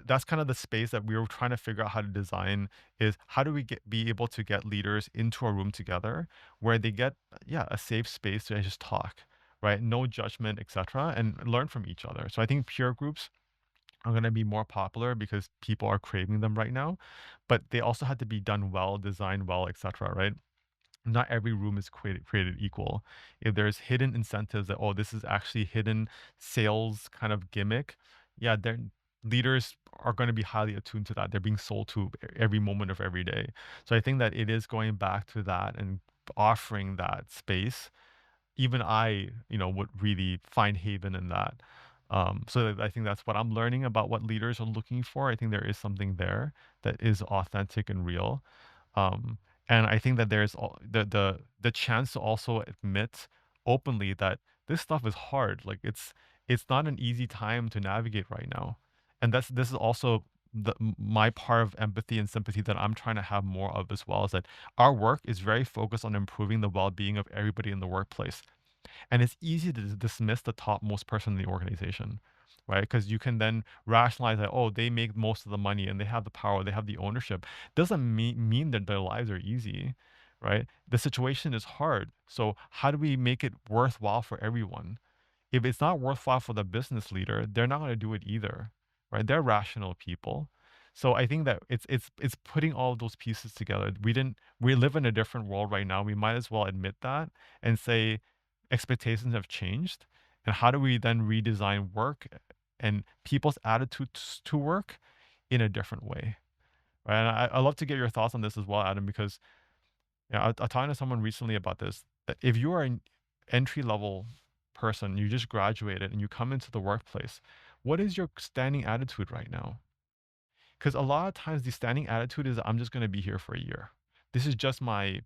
that's kind of the space that we were trying to figure out how to design, is how do we be able to get leaders into a room together where they get, yeah, a safe space to just talk, right? No judgment, etc., and learn from each other. So I think peer groups are going to be more popular because people are craving them right now, but they also had to be done well, designed well, etc., right? Not every room is created equal. If there's hidden incentives that, oh, this is actually hidden sales kind of gimmick, yeah, their leaders are going to be highly attuned to that. They're being sold to every moment of every day. So I think that it is going back to that and offering that space. Even I, would really find haven in that. I think that's what I'm learning about what leaders are looking for. I think there is something there that is authentic and real. Um, and I think that there's the chance to also admit openly that this stuff is hard. Like, it's not an easy time to navigate right now. And this is also my part of empathy and sympathy that I'm trying to have more of as well, is that our work is very focused on improving the well-being of everybody in the workplace. And it's easy to dismiss the topmost person in the organization, right? Because you can then rationalize that, oh, they make most of the money and they have the power, they have the ownership. Doesn't mean that their lives are easy, right? The situation is hard. So how do we make it worthwhile for everyone? If it's not worthwhile for the business leader, they're not going to do it either, right? They're rational people. So I think that it's putting all of those pieces together. We live in a different world right now. We might as well admit that and say expectations have changed. And how do we then redesign work and people's attitudes to work in a different way? Right. And I love to get your thoughts on this as well, Adam, because I talked to someone recently about this. That if you are an entry level person, you just graduated and you come into the workplace, what is your standing attitude right now? Because a lot of times the standing attitude is I'm just going to be here for a year. This is just my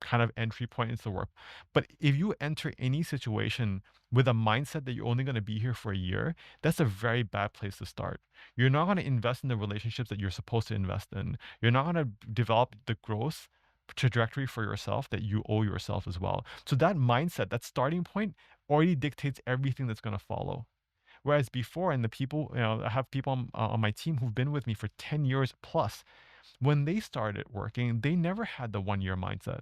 kind of entry point into work. But if you enter any situation with a mindset that you're only going to be here for a year, that's a very bad place to start. You're not going to invest in the relationships that you're supposed to invest in. You're not going to develop the growth trajectory for yourself that you owe yourself as well. So that mindset, that starting point already dictates everything that's going to follow. Whereas before, and the people, I have people on my team who've been with me for 10 years plus, when they started working, they never had the 1 year mindset.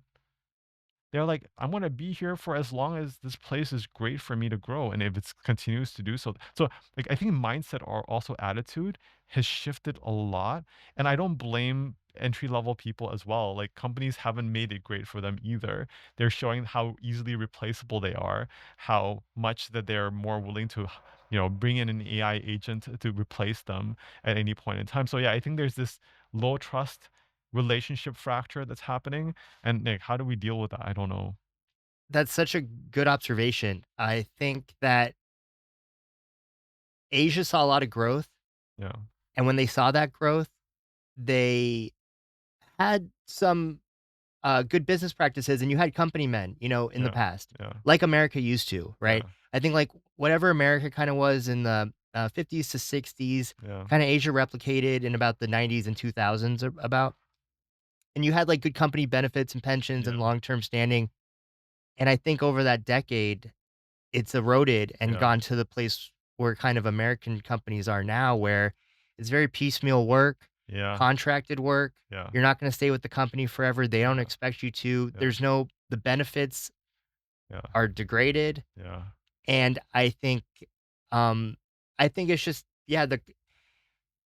They're like, "I wanna be here for as long as this place is great for me to grow, and if it continues to do so." So, like, I think mindset or also attitude has shifted a lot, and I don't blame entry level people as well. Like, companies haven't made it great for them either. They're showing how easily replaceable they are, how much that they're more willing to, bring in an AI agent to replace them at any point in time. So, yeah, I think there's this low trust relationship fracture that's happening, and, like, how do we deal with that? I don't know.
That's such a good observation. I think that Asia saw a lot of growth,
Yeah.
and when they saw that growth, they had some good business practices, and you had company men, in the
Yeah.
past,
Yeah.
like America used to, right?
Yeah.
I think like whatever America kind of was in the 50s to 60s,
Yeah.
kind of Asia replicated in about the 90s and 2000s about. And you had like good company benefits and pensions and
Yeah.
long-term standing. And I think over that decade, it's eroded and
Yeah.
gone to the place where kind of American companies are now, where it's very piecemeal work,
Yeah.
contracted work.
Yeah.
You're not gonna stay with the company forever. They don't
Yeah.
expect you to.
Yeah.
The benefits
Yeah.
are degraded,
Yeah.
and um, I think it's just yeah,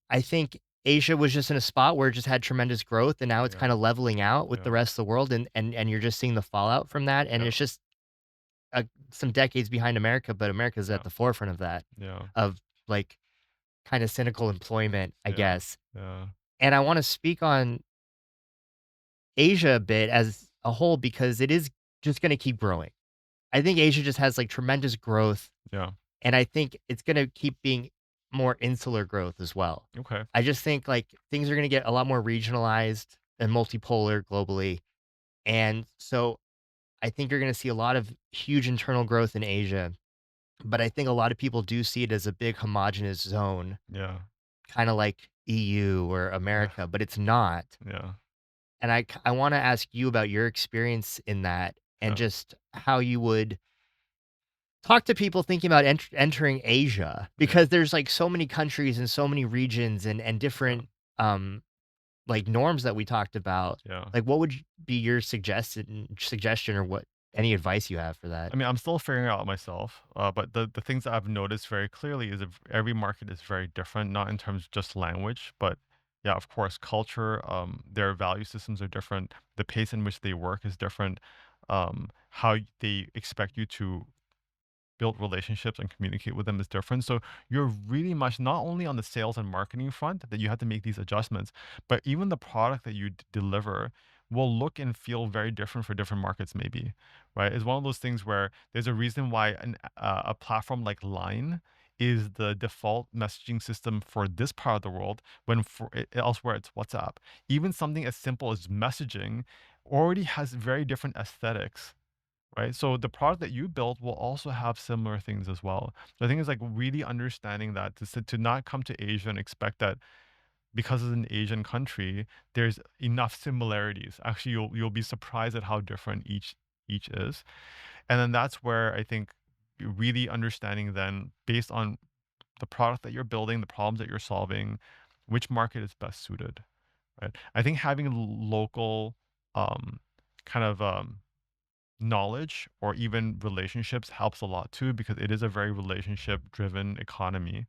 I think Asia was just in a spot where it just had tremendous growth, and now it's
Yeah.
kinda leveling out with the
Yeah.
rest of the world, and you're just seeing the fallout from that, and
Yeah.
it's just some decades behind America, but America's
Yeah.
at the forefront of that,
Yeah.
of, like, kinda cynical employment, I
Yeah.
guess.
Yeah.
And I wanna speak on Asia a bit as a whole because it is just gonna keep growing. I think Asia just has, like, tremendous growth,
Yeah.
and I think it's gonna keep being more insular growth as well.
Okay.
I just think, like, things are gonna get a lot more regionalized and multipolar globally, and so I think you're gonna see a lot of huge internal growth in Asia. But I think a lot of people do see it as a big homogenous zone,
Yeah.
kinda like EU or
Yeah.
America, but it's not.
Yeah.
And I wanna ask you about your experience in that and
Yeah.
just how you would talk to people thinking about entering Asia,
Yeah.
because there's, like, so many countries and so many regions and
Yeah.
different, like, norms that we talked about.
Yeah.
Like, what would be your suggestion or what any advice you have for that?
I mean, I'm still figuring it out myself, but the things that I've noticed very clearly is if every market is very different, not in terms of just language, but yeah, of course, culture. Their value systems are different. The pace in which they work is different. How they expect you to build relationships and communicate with them is different. So you're really much not only on the sales and marketing front that you have to make these adjustments, but even the product that you deliver will look and feel very different for different markets, maybe, right? It's one of those things where there's a reason why a platform like Line is the default messaging system for this part of the world when elsewhere it's WhatsApp. Even something as simple as messaging already has very different aesthetics, right? So the product that you build will also have similar things as well. So I think it's like really understanding that to not come to Asia and expect that because it's an Asian country, there's enough similarities. Actually, you'll be surprised at how different each is. And then that's where I think really understanding then based on the product that you're building, the problems that you're solving, which market is best suited, right? I think having local um kind of knowledge or even relationships helps a lot too because it is a very relationship driven economy.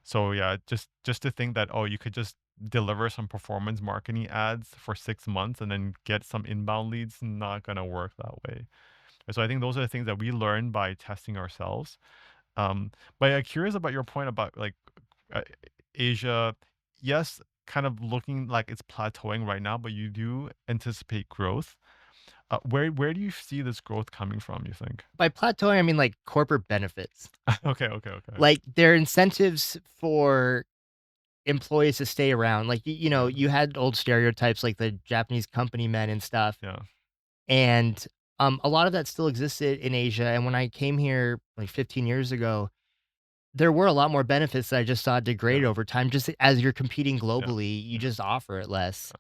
So yeah, just to think that, oh, you could just deliver some performance marketing ads for 6 months and then get some inbound leads, not gonna work that way. So I think those are the things that we learn by testing ourselves. Um, but I'm curious about your point about like uh, Asia. Yes, kind of looking like it's plateauing right now, but you do anticipate growth. Where do you see this growth coming from, you think?
By plateauing, I mean, like, corporate benefits.
Okay, okay, okay.
Like, there are incentives for employees to stay around. Like,
Yeah,
you had old stereotypes like the Japanese company men and stuff,
yeah,
and, a lot of that still existed in Asia, and when I came here, like, 15 years ago, there were a lot more benefits that I just saw degrade
yeah,
over time. Just as you're competing
yeah,
globally, you
yeah,
just offer it less.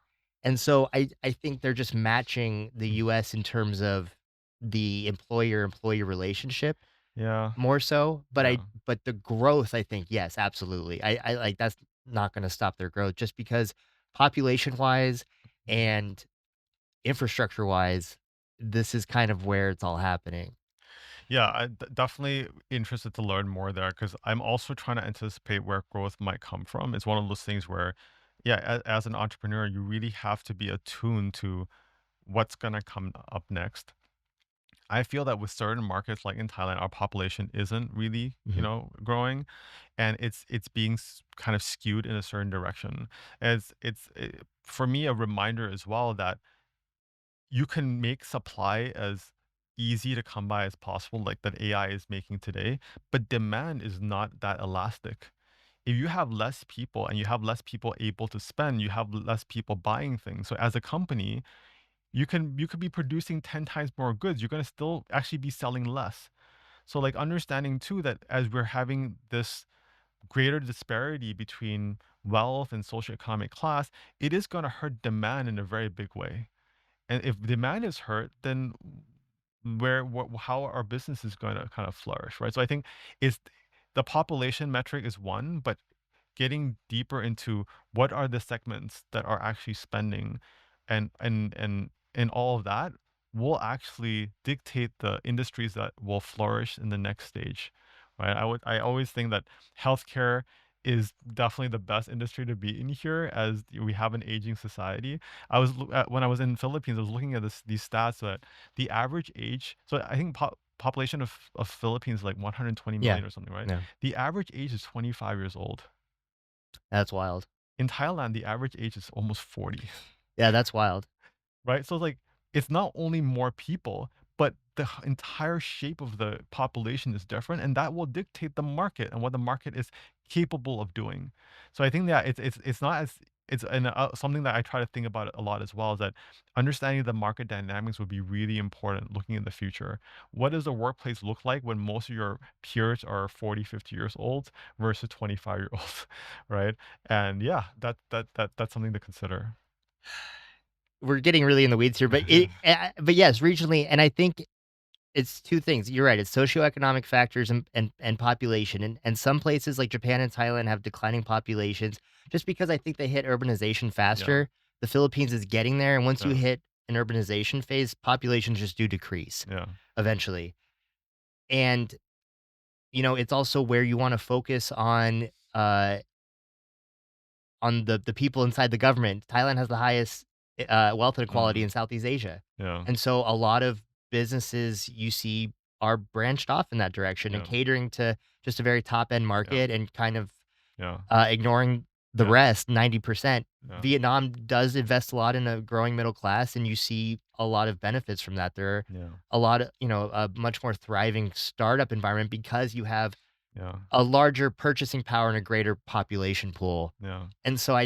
And so I think they're just matching the
mm,
US in terms of the employer-employee relationship
yeah,
more so,
yeah.
but the growth, I think, yes, absolutely. I like, that's not gonna stop their growth just because population-wise
Mhm.
and infrastructure-wise, this is kind of where it's all happening.
Yeah, definitely interested to learn more there because I'm also trying to anticipate where growth might come from. It's one of those things where, yeah, as an entrepreneur, you really have to be attuned to what's going to come up next. I feel that with certain markets like in Thailand, our population isn't really,
Mhm.
growing, and it's being kind of skewed in a certain direction. As for me a reminder as well that you can make supply as easy to come by as possible, like that AI is making today, but demand is not that elastic. If you have less people and you have less people able to spend, you have less people buying things. So as a company, you could be producing 10 times more goods. You're going to still actually be selling less. So like understanding too that as we're having this greater disparity between wealth and socioeconomic class, it is going to hurt demand in a very big way. And if demand is hurt, then how are our businesses going to kind of flourish, right? So I think is the population metric is one, but getting deeper into what are the segments that are actually spending and all of that will actually dictate the industries that will flourish in the next stage, right? I always think that healthcare is definitely the best industry to be in here as we have an aging society. When I was in Philippines, I was looking at these stats that the average age, so I think population of Philippines is like 120
Yeah.
million or something, right?
Yeah.
The average age is 25 years old.
That's wild.
In Thailand, the average age is almost 40,
Yeah, that's wild.
right? So, like, it's not only more people, but the entire shape of the population is different, and that will dictate the market and what the market is capable of doing. So, I think that it's not as it's something that I try to think about a lot as well is that understanding the market dynamics would be really important looking in the future. What does the workplace look like when most of your peers are 40, 50 years old versus 25-year-olds, right? And yeah, that's something to consider.
We're getting really in the weeds here, but yes, regionally, and I think it's 2 things. You're right, it's socioeconomic factors and population, and some places like Japan and Thailand have declining populations just because I think they hit urbanization
Yeah,
faster. The Philippines is getting there, and once you
yeah,
hit an urbanization phase, populations just do decrease
yeah,
eventually. And, it's also where you wanna focus on the people inside the government. Thailand has the highest, wealth inequality
mm,
in Southeast Asia,
yeah,
and so a lot of businesses you see are branched off in that direction and
yeah,
catering to just a very top-end
yeah,
market and kind of,
yeah,
ignoring the
yeah,
rest, 90%.
yeah,
Vietnam does invest a lot in a growing middle class, and you see a lot of benefits from that. There are
yeah,
a lot of a much more thriving startup environment because you have
yeah,
a larger purchasing power and a greater population pool.
yeah,
And so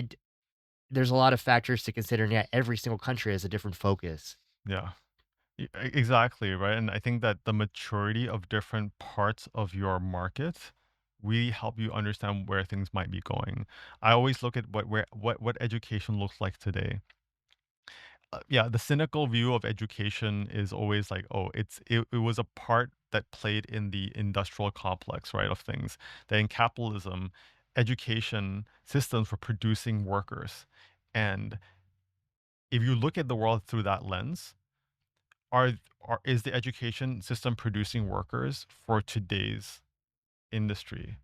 there's a lot of factors to consider, and yeah, every single country has a different focus.
yeah. Exactly, right? And I think that the maturity of different parts of your market really help you understand where things might be going. I always look at what education looks like today. Yeah, the cynical view of education is always like, oh, it was a part that played in the industrial complex, right, of things. That in capitalism, education systems were producing workers. And if you look at the world through that lens, are, is the education system producing workers for today's industry?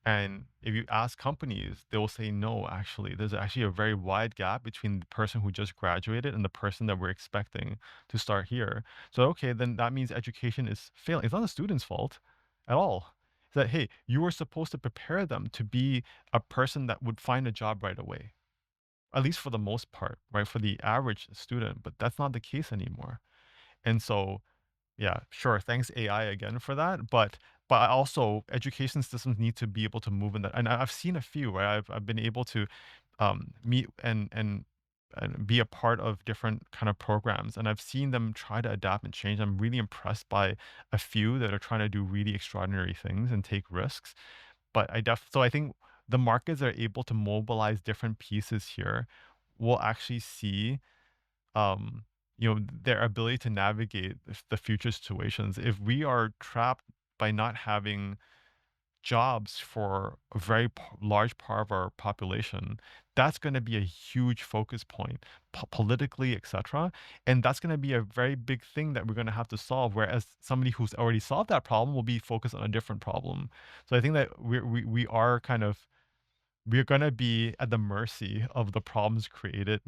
And if you ask companies, they will say no, actually. There's actually a very wide gap between the person who just graduated and the person that we're expecting to start here. So, okay, then that means education is failing. It's not the student's fault at all. It's that, hey, you were supposed to prepare them to be a person that would find a job right away, at least for the most part, right? For the average student, but that's not the case anymore. And so yeah, sure. Thanks AI again for that. But also education systems need to be able to move in that. And I've seen a few where I've been able to meet and be a part of different kind of programs, and I've seen them try to adapt and change. I'm really impressed by a few that are trying to do really extraordinary things and take risks. But I think the markets are able to mobilize different pieces here. We'll actually see their ability to navigate the future situations. If we are trapped by not having jobs for a very large part of our population, that's going to be a huge focus point politically, etc. And that's going to be a very big thing that we're going to have to solve. Whereas somebody who's already solved that problem will be focused on a different problem. So I think that we are kind of we're going to be at the mercy of the problems created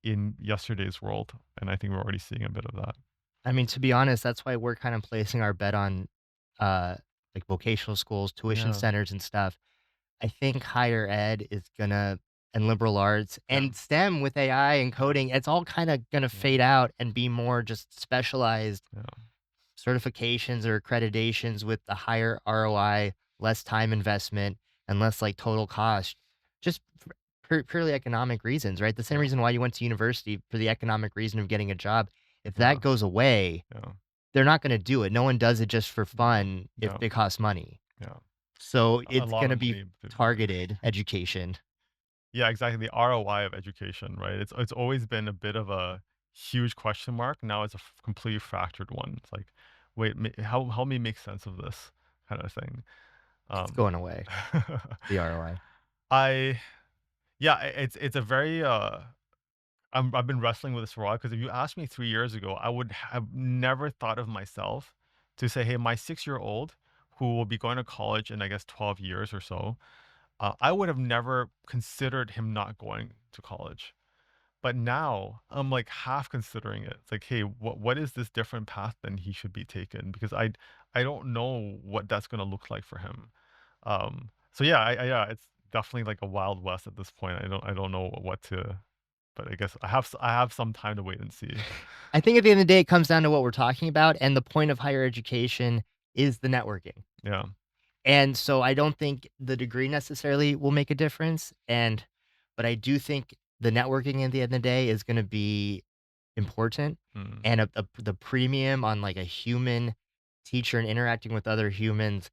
in yesterday's world, and I think we're already seeing a bit of that.
I mean, to be honest, that's why we're kind of placing our bet on, uh, like, vocational schools, tuition
Yeah,
centers, and stuff. I think higher ed is gonna and liberal arts
yeah,
and STEM with AI and
yeah,
coding, it's all kinda gonna
yeah,
fade out and be more just specialized
yeah,
certifications or accreditations with the higher ROI, less time investment, and less, like, total cost, just for purely economic reasons, right? The same
yeah,
reason why you went to university for the economic reason of getting a job. If
yeah,
that goes away,
yeah,
they're not gonna do it. No one does it just for
yeah,
fun if
yeah,
it costs money.
yeah.
So,
A
it's
lot
gonna
of
be
money to
targeted education.
yeah, exactly, the ROI of education, right? It's always been a bit of a huge question mark, now it's a completely fractured one. It's like, "Wait, help me make sense of this," kinda thing.
It's
Um,
going away, the ROI.
I yeah, it's a very, I've been wrestling with this for a while because if you asked me 3 years ago, I would have never thought of myself to say, "Hey, my 6-year-old who will be going to college in, I guess, 12 years or so," I would have never considered him not going to college. But now I'm, like, half considering it. It's like, "Hey, what is this different path than he should be taken?" Because I don't know what that's gonna look like for him. So yeah, yeah, it's definitely like a wild west at this point. I don't know what to but I guess I have some time to wait and see.
I think at the end of the day, it comes down to what we're talking about, and the point of higher education is the networking.
Yeah.
And so I don't think the degree necessarily will make a difference, but I do think the networking at the end of the day is gonna be important,
Mm.
and the premium on, like, a human teacher and interacting with other humans.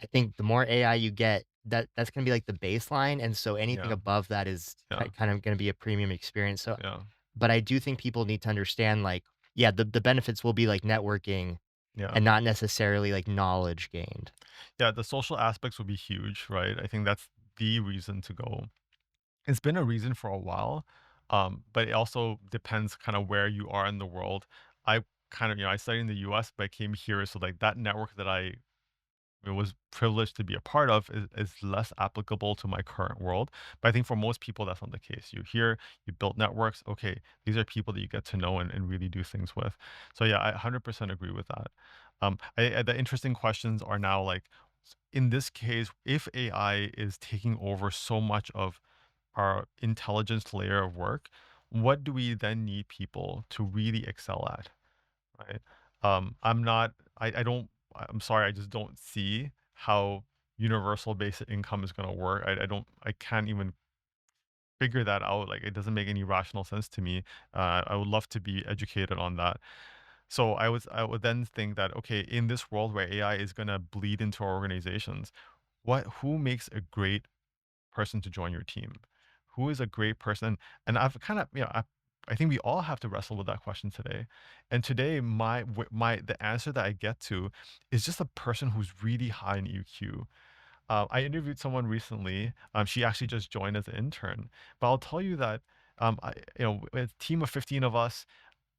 I think the more AI you get, that's gonna be, like, the baseline, and so anything
Yeah.
above that is
Yeah.
kind of gonna be a premium experience. So
Yeah.
but I do think people need to understand, like, yeah, the benefits will be, like, networking
Yeah.
and not necessarily, like, knowledge gained.
Yeah, the social aspects will be huge, right? I think that's the reason to go. It's been a reason for a while, but it also depends kind of where you are in the world. I kind of, I studied in the US, but I came here, so like that network that I was privileged to be a part of is less applicable to my current world. But I think for most people, that's not the case. You're here, you build networks. Okay, these are people that you get to know and really do things with. So yeah, I 100% agree with that. The interesting questions are now like, in this case, if AI is taking over so much of our intelligence layer of work, what do we then need people to really excel at? Right? I'm not I don't I'm sorry, I just don't see how universal basic income is gonna work. I can't even figure that out. Like it doesn't make any rational sense to me. I would love to be educated on that. So I would then think that okay, in this world where AI is gonna bleed into our organizations, who makes a great person to join your team? Who is a great person? And I've kind of, I think we all have to wrestle with that question today. And today, the answer that I get to is just a person who's really high in EQ. I interviewed someone recently. She actually just joined as an intern. But I'll tell you that, a team of 15 of us.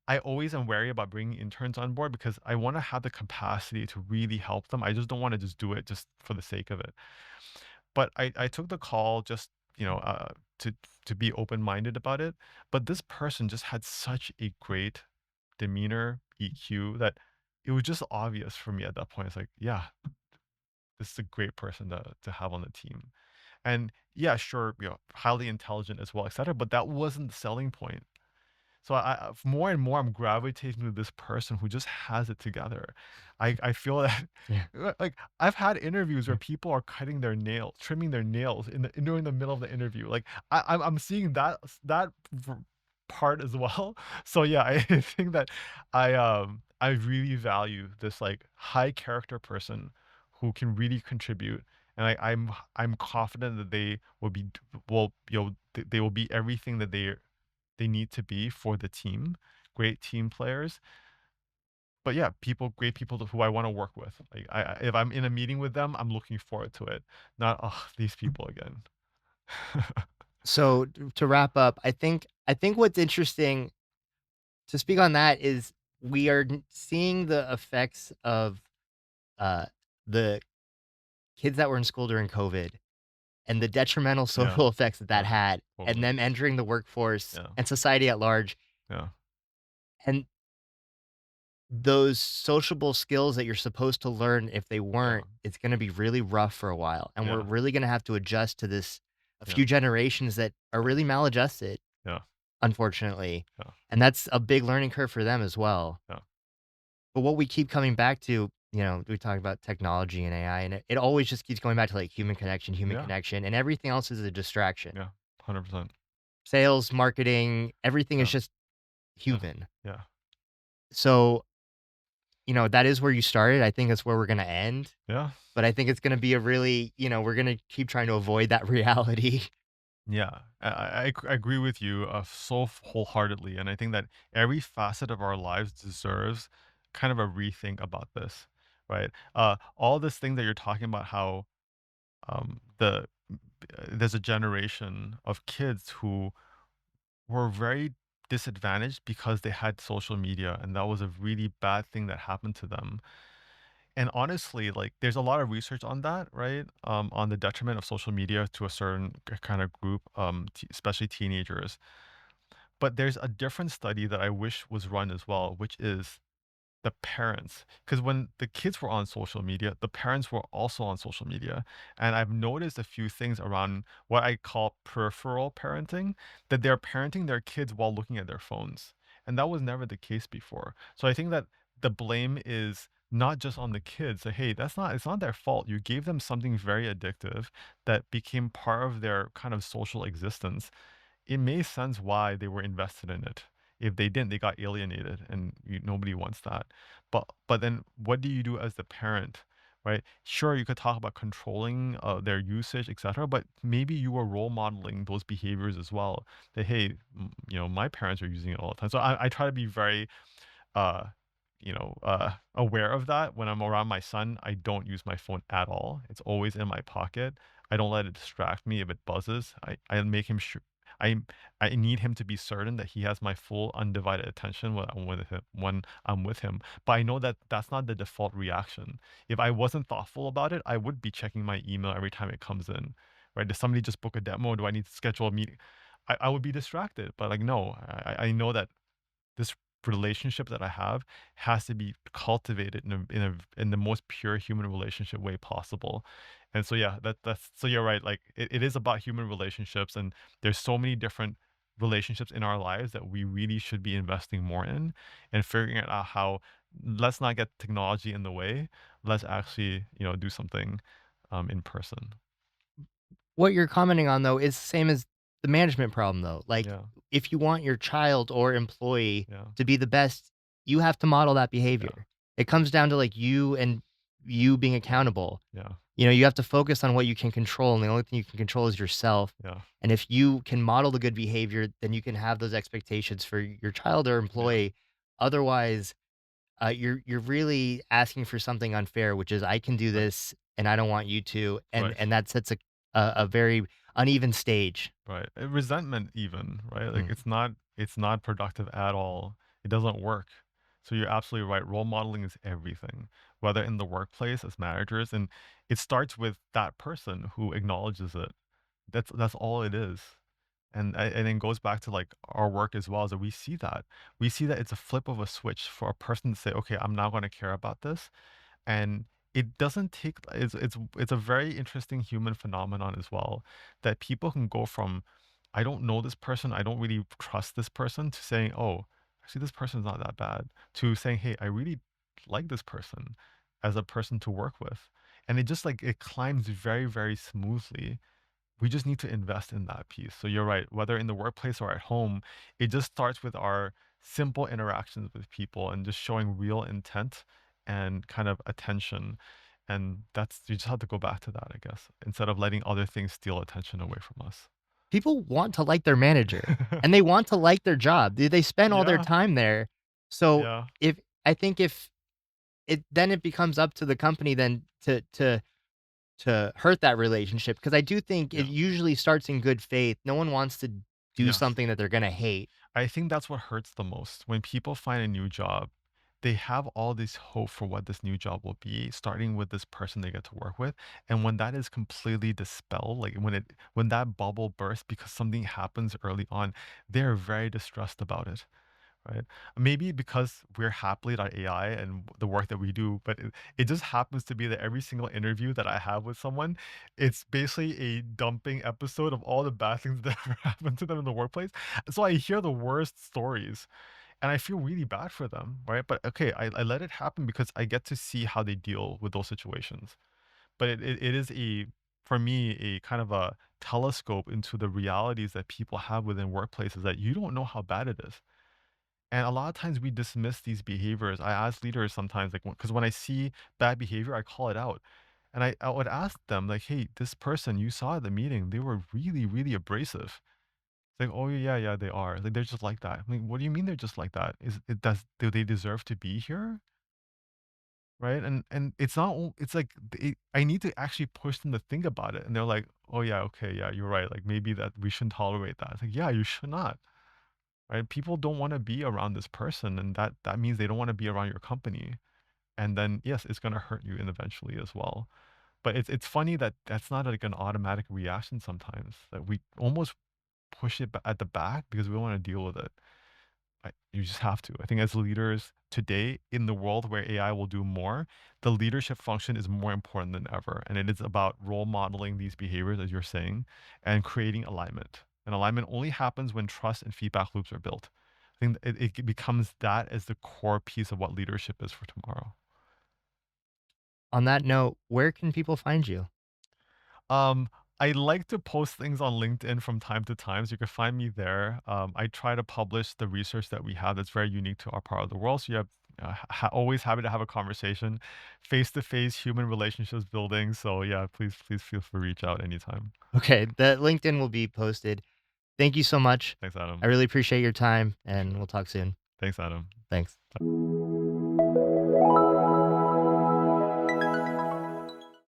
I always am wary about bringing interns on board because I wanna have the capacity to really help them. I just don't wanna just do it just for the sake of it. But I took the call just, you know, to be open-minded about it, but this person just had such a great demeanor, EQ, that it was just obvious for me at that point. It's like, "Yeah, this is a great person to have on the team." And yeah, sure, highly intelligent as well, etcetera, but that wasn't the selling point. So more and more I'm gravitating to this person who just has it together. I feel that
Yeah.
like I've had interviews where people are cutting their nails, trimming their nails during the middle of the interview. Like I'm seeing part as well. So yeah, I think that I really value this like high character person who can really contribute. And I'm confident that they will be they will be everything that they need to be for the team, great team players. But yeah, great people who I want to work with. Like if I'm in a meeting with them, I'm looking forward to it. Not, oh, these people again.
So to wrap up, I think what's interesting to speak on that is we are seeing the effects of uh, the kids that were in school during COVID and the detrimental
Yeah,
social effects that that
yeah,
had, and
totally.
them entering the workforce
Yeah,
and society at large.
yeah,
And those sociable skills that you're supposed to learn, if they
yeah,
weren't, it's gonna be really rough for a while, and we're
yeah,
really gonna have to adjust to this a
yeah,
few generations that are really maladjusted,
yeah,
unfortunately,
yeah,
and that's a big learning curve for them as well.
yeah,
But what we keep coming back to, we talk about technology and AI, and it always just keeps going back to, like, human
yeah,
connection, and everything else is a distraction.
yeah, 100%.
Sales, marketing, everything is
Yeah,
just
yeah,
human.
yeah,
So, that is where you started. I think that's where we're gonna end.
yeah.
But I think it's gonna be a really we're gonna keep trying to avoid that reality.
Yeah, I agree with you wholeheartedly, and I think that every facet of our lives deserves kind of a rethink about this, right? All this thing that you're talking about, how there's a generation of kids who were very disadvantaged because they had social media, and that was a really bad thing that happened to them. And honestly, like, there's a lot of research on that, right? On the detriment of social media to a certain kind of group, especially teenagers. But there's a different study that I wish was run as well, which is the parents. Because when the kids were on social media, the parents were also on social media. And I've noticed a few things around what I call peripheral parenting, that they're parenting their kids while looking at their phones. And that was never the case before. So I think that the blame is not just on the kids. Like, hey, it's not their fault. You gave them something very addictive that became part of their kind of social existence. It makes sense why they were invested in it. If they didn't, they got alienated, and nobody wants that. But then, what do you do as the parent, right? Sure, you could talk about controlling their usage, etc. But maybe you were role modeling those behaviors as well. That, hey, my parents are using it all the time. So I try to be very uh, aware of that. When I'm around my son, I don't use my phone at all. It's always in my pocket. I don't let it distract me. If it buzzes, I make him sure. I I need him to be certain that he has my full undivided attention when I'm with him. But I know that that's not the default reaction. If I wasn't thoughtful about it, I would be checking my email every time it comes in. Right? Does somebody just book a demo? Do I need to schedule a meeting? I would be distracted. But like, no, I know that this relationship that I have has to be cultivated in the most pure human relationship way possible. And so yeah, that's so you're right. Like it is about human relationships, and there's so many different relationships in our lives that we really should be investing more in and figuring out how, let's not get technology in the way. Let's actually, do something in person.
What you're commenting on, though, is the same as the management problem, though. Like,
Yeah.
if you want your child or employee
Yeah.
to be the best, you have to model that
Yeah.
behavior. It comes down to, like, you and you being
Yeah.
accountable.
Yeah.
You have to focus on what you can control, and the only thing you can control is yourself.
Yeah.
And if you can model the good behavior, then you can have those expectations for your child or
Yeah.
employee. Otherwise, you're really asking for something unfair, which is, "I can do
Right.
this, and I don't want you to," and
Right.
and that sets a very uneven stage.
Right. Resentment even, right? Like
Mm.
it's not productive at all. It doesn't work. So you're absolutely right. Role modeling is everything, whether in the workplace as managers, and it starts with that person who acknowledges it. That's all it is. And it goes back to like our work as well, is that we see that it's a flip of a switch for a person to say, okay, I'm now going to care about this. And it doesn't take it's a very interesting human phenomenon as well, that people can go from, I don't know this person, I don't really trust this person, to saying, oh, actually this person's not that bad, to saying, hey, I really like this person as a person to work with. And it just like it climbs very, very smoothly. We just need to invest in that piece. So you're right, whether in the workplace or at home, it just starts with our simple interactions with people and just showing real intent and kind of attention. And that's, you just have to go back to that, I guess, instead of letting other things steal attention away from us.
People want to like their manager, and they want to like their job. They spend all their
Yeah,
time there. So,
yeah,
if I think if it becomes up to the company then to hurt that relationship, because I do think it
yeah,
usually starts in good faith. No one wants to do
yes.
something that they're gonna hate.
I think that's what hurts the most. When people find a new job, they have all this hope for what this new job will be, starting with this person they get to work with. And when that is completely dispelled, like when that bubble bursts because something happens early on, they're very distressed about it. Right? Maybe because we're happily.ai and the work that we do, but it just happens to be that every single interview that I have with someone, it's basically a dumping episode of all the bad things that ever happened to them in the workplace. So I hear the worst stories and I feel really bad for them, right? But okay, I let it happen because I get to see how they deal with those situations. But it is for me, a kind of a telescope into the realities that people have within workplaces that you don't know how bad it is. And a lot of times we dismiss these behaviors. I ask leaders sometimes, like, because when I see bad behavior, I call it out. And I would ask them, like, hey, this person you saw at the meeting, they were really, really abrasive. It's like, oh, yeah, yeah, they are. Like, they're just like that. I mean, what do you mean they're just like that? Do they deserve to be here? Right? And it's not, it's like, I need to actually push them to think about it. And they're like, oh, yeah, okay, yeah, you're right. Like, maybe that we shouldn't tolerate that. It's like, yeah, you should not. Right? People don't wanna be around this person, and that means they don't wanna be around your company. And then, yes, it's gonna hurt you and eventually as well. But it's funny that that's not like an automatic reaction sometimes, that we almost push it at the back because we don't wanna deal with it. You just have to. I think as leaders today in the world where AI will do more, the leadership function is more important than ever. And it is about role modeling these behaviors, as you're saying, and creating alignment. And alignment only happens when trust and feedback loops are built. I think it becomes that as the core piece of what leadership is for tomorrow.
On that note, where can people find you?
Um, I like to post things on LinkedIn from time to time, so you can find me there. I try to publish the research that we have that's very unique to our part of the world. So you have always happy to have a conversation, face to face, human relationships building. So yeah, please feel free to reach out anytime.
Okay, the LinkedIn will be posted. Thank you so much.
Thanks,
I
Adam.
really appreciate your time, and
Sure.
we'll talk soon.
Thanks, Adam.
Thanks.